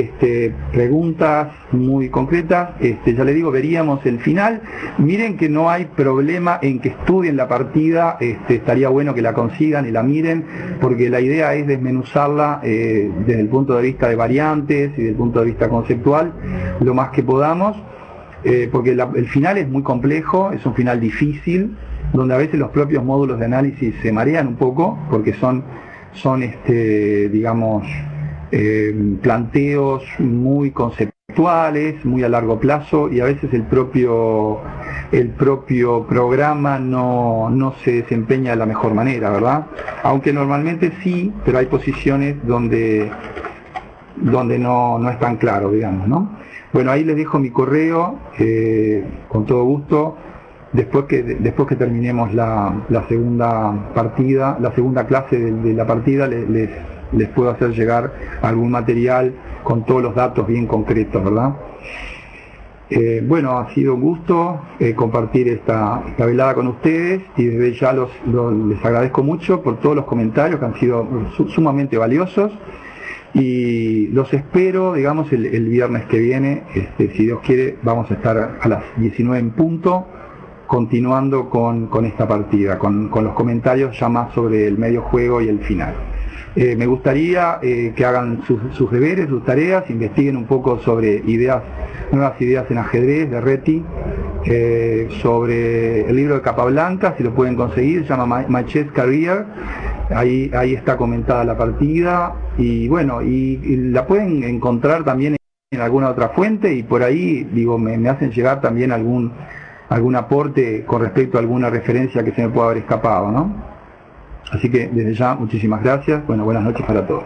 preguntas muy concretas, ya les digo, veríamos el final. Miren que no hay problema en que estudien la partida, estaría bueno que la consigan y la miren, porque la idea es desmenuzarla desde el punto de vista de variantes y desde el punto de vista conceptual, lo más que podamos, porque el final es muy complejo, es un final difícil, donde a veces los propios módulos de análisis se marean un poco, porque son digamos, planteos muy conceptuales, muy a largo plazo, y a veces el propio programa no se desempeña de la mejor manera, ¿verdad? Aunque normalmente sí, pero hay posiciones donde no es tan claro, digamos, ¿no? Bueno, ahí les dejo mi correo, con todo gusto. Después que terminemos la segunda partida, la segunda clase de la partida, les puedo hacer llegar algún material con todos los datos bien concretos, ¿verdad? Bueno, ha sido un gusto compartir esta velada con ustedes, y desde ya les agradezco mucho por todos los comentarios que han sido sumamente valiosos, y los espero, digamos, el viernes que viene, si Dios quiere, vamos a estar a las 19 en punto, continuando con esta partida, con los comentarios ya más sobre el medio juego y el final. Me gustaría que hagan sus deberes, sus tareas, investiguen un poco sobre nuevas ideas en ajedrez de Reti, sobre el libro de Capablanca, si lo pueden conseguir, se llama My Chess Career, ahí está comentada la partida, y bueno, y la pueden encontrar también en alguna otra fuente, y por ahí, digo, me hacen llegar también algún aporte con respecto a alguna referencia que se me pueda haber escapado, ¿no? Así que desde ya, muchísimas gracias. Bueno, buenas noches para todos.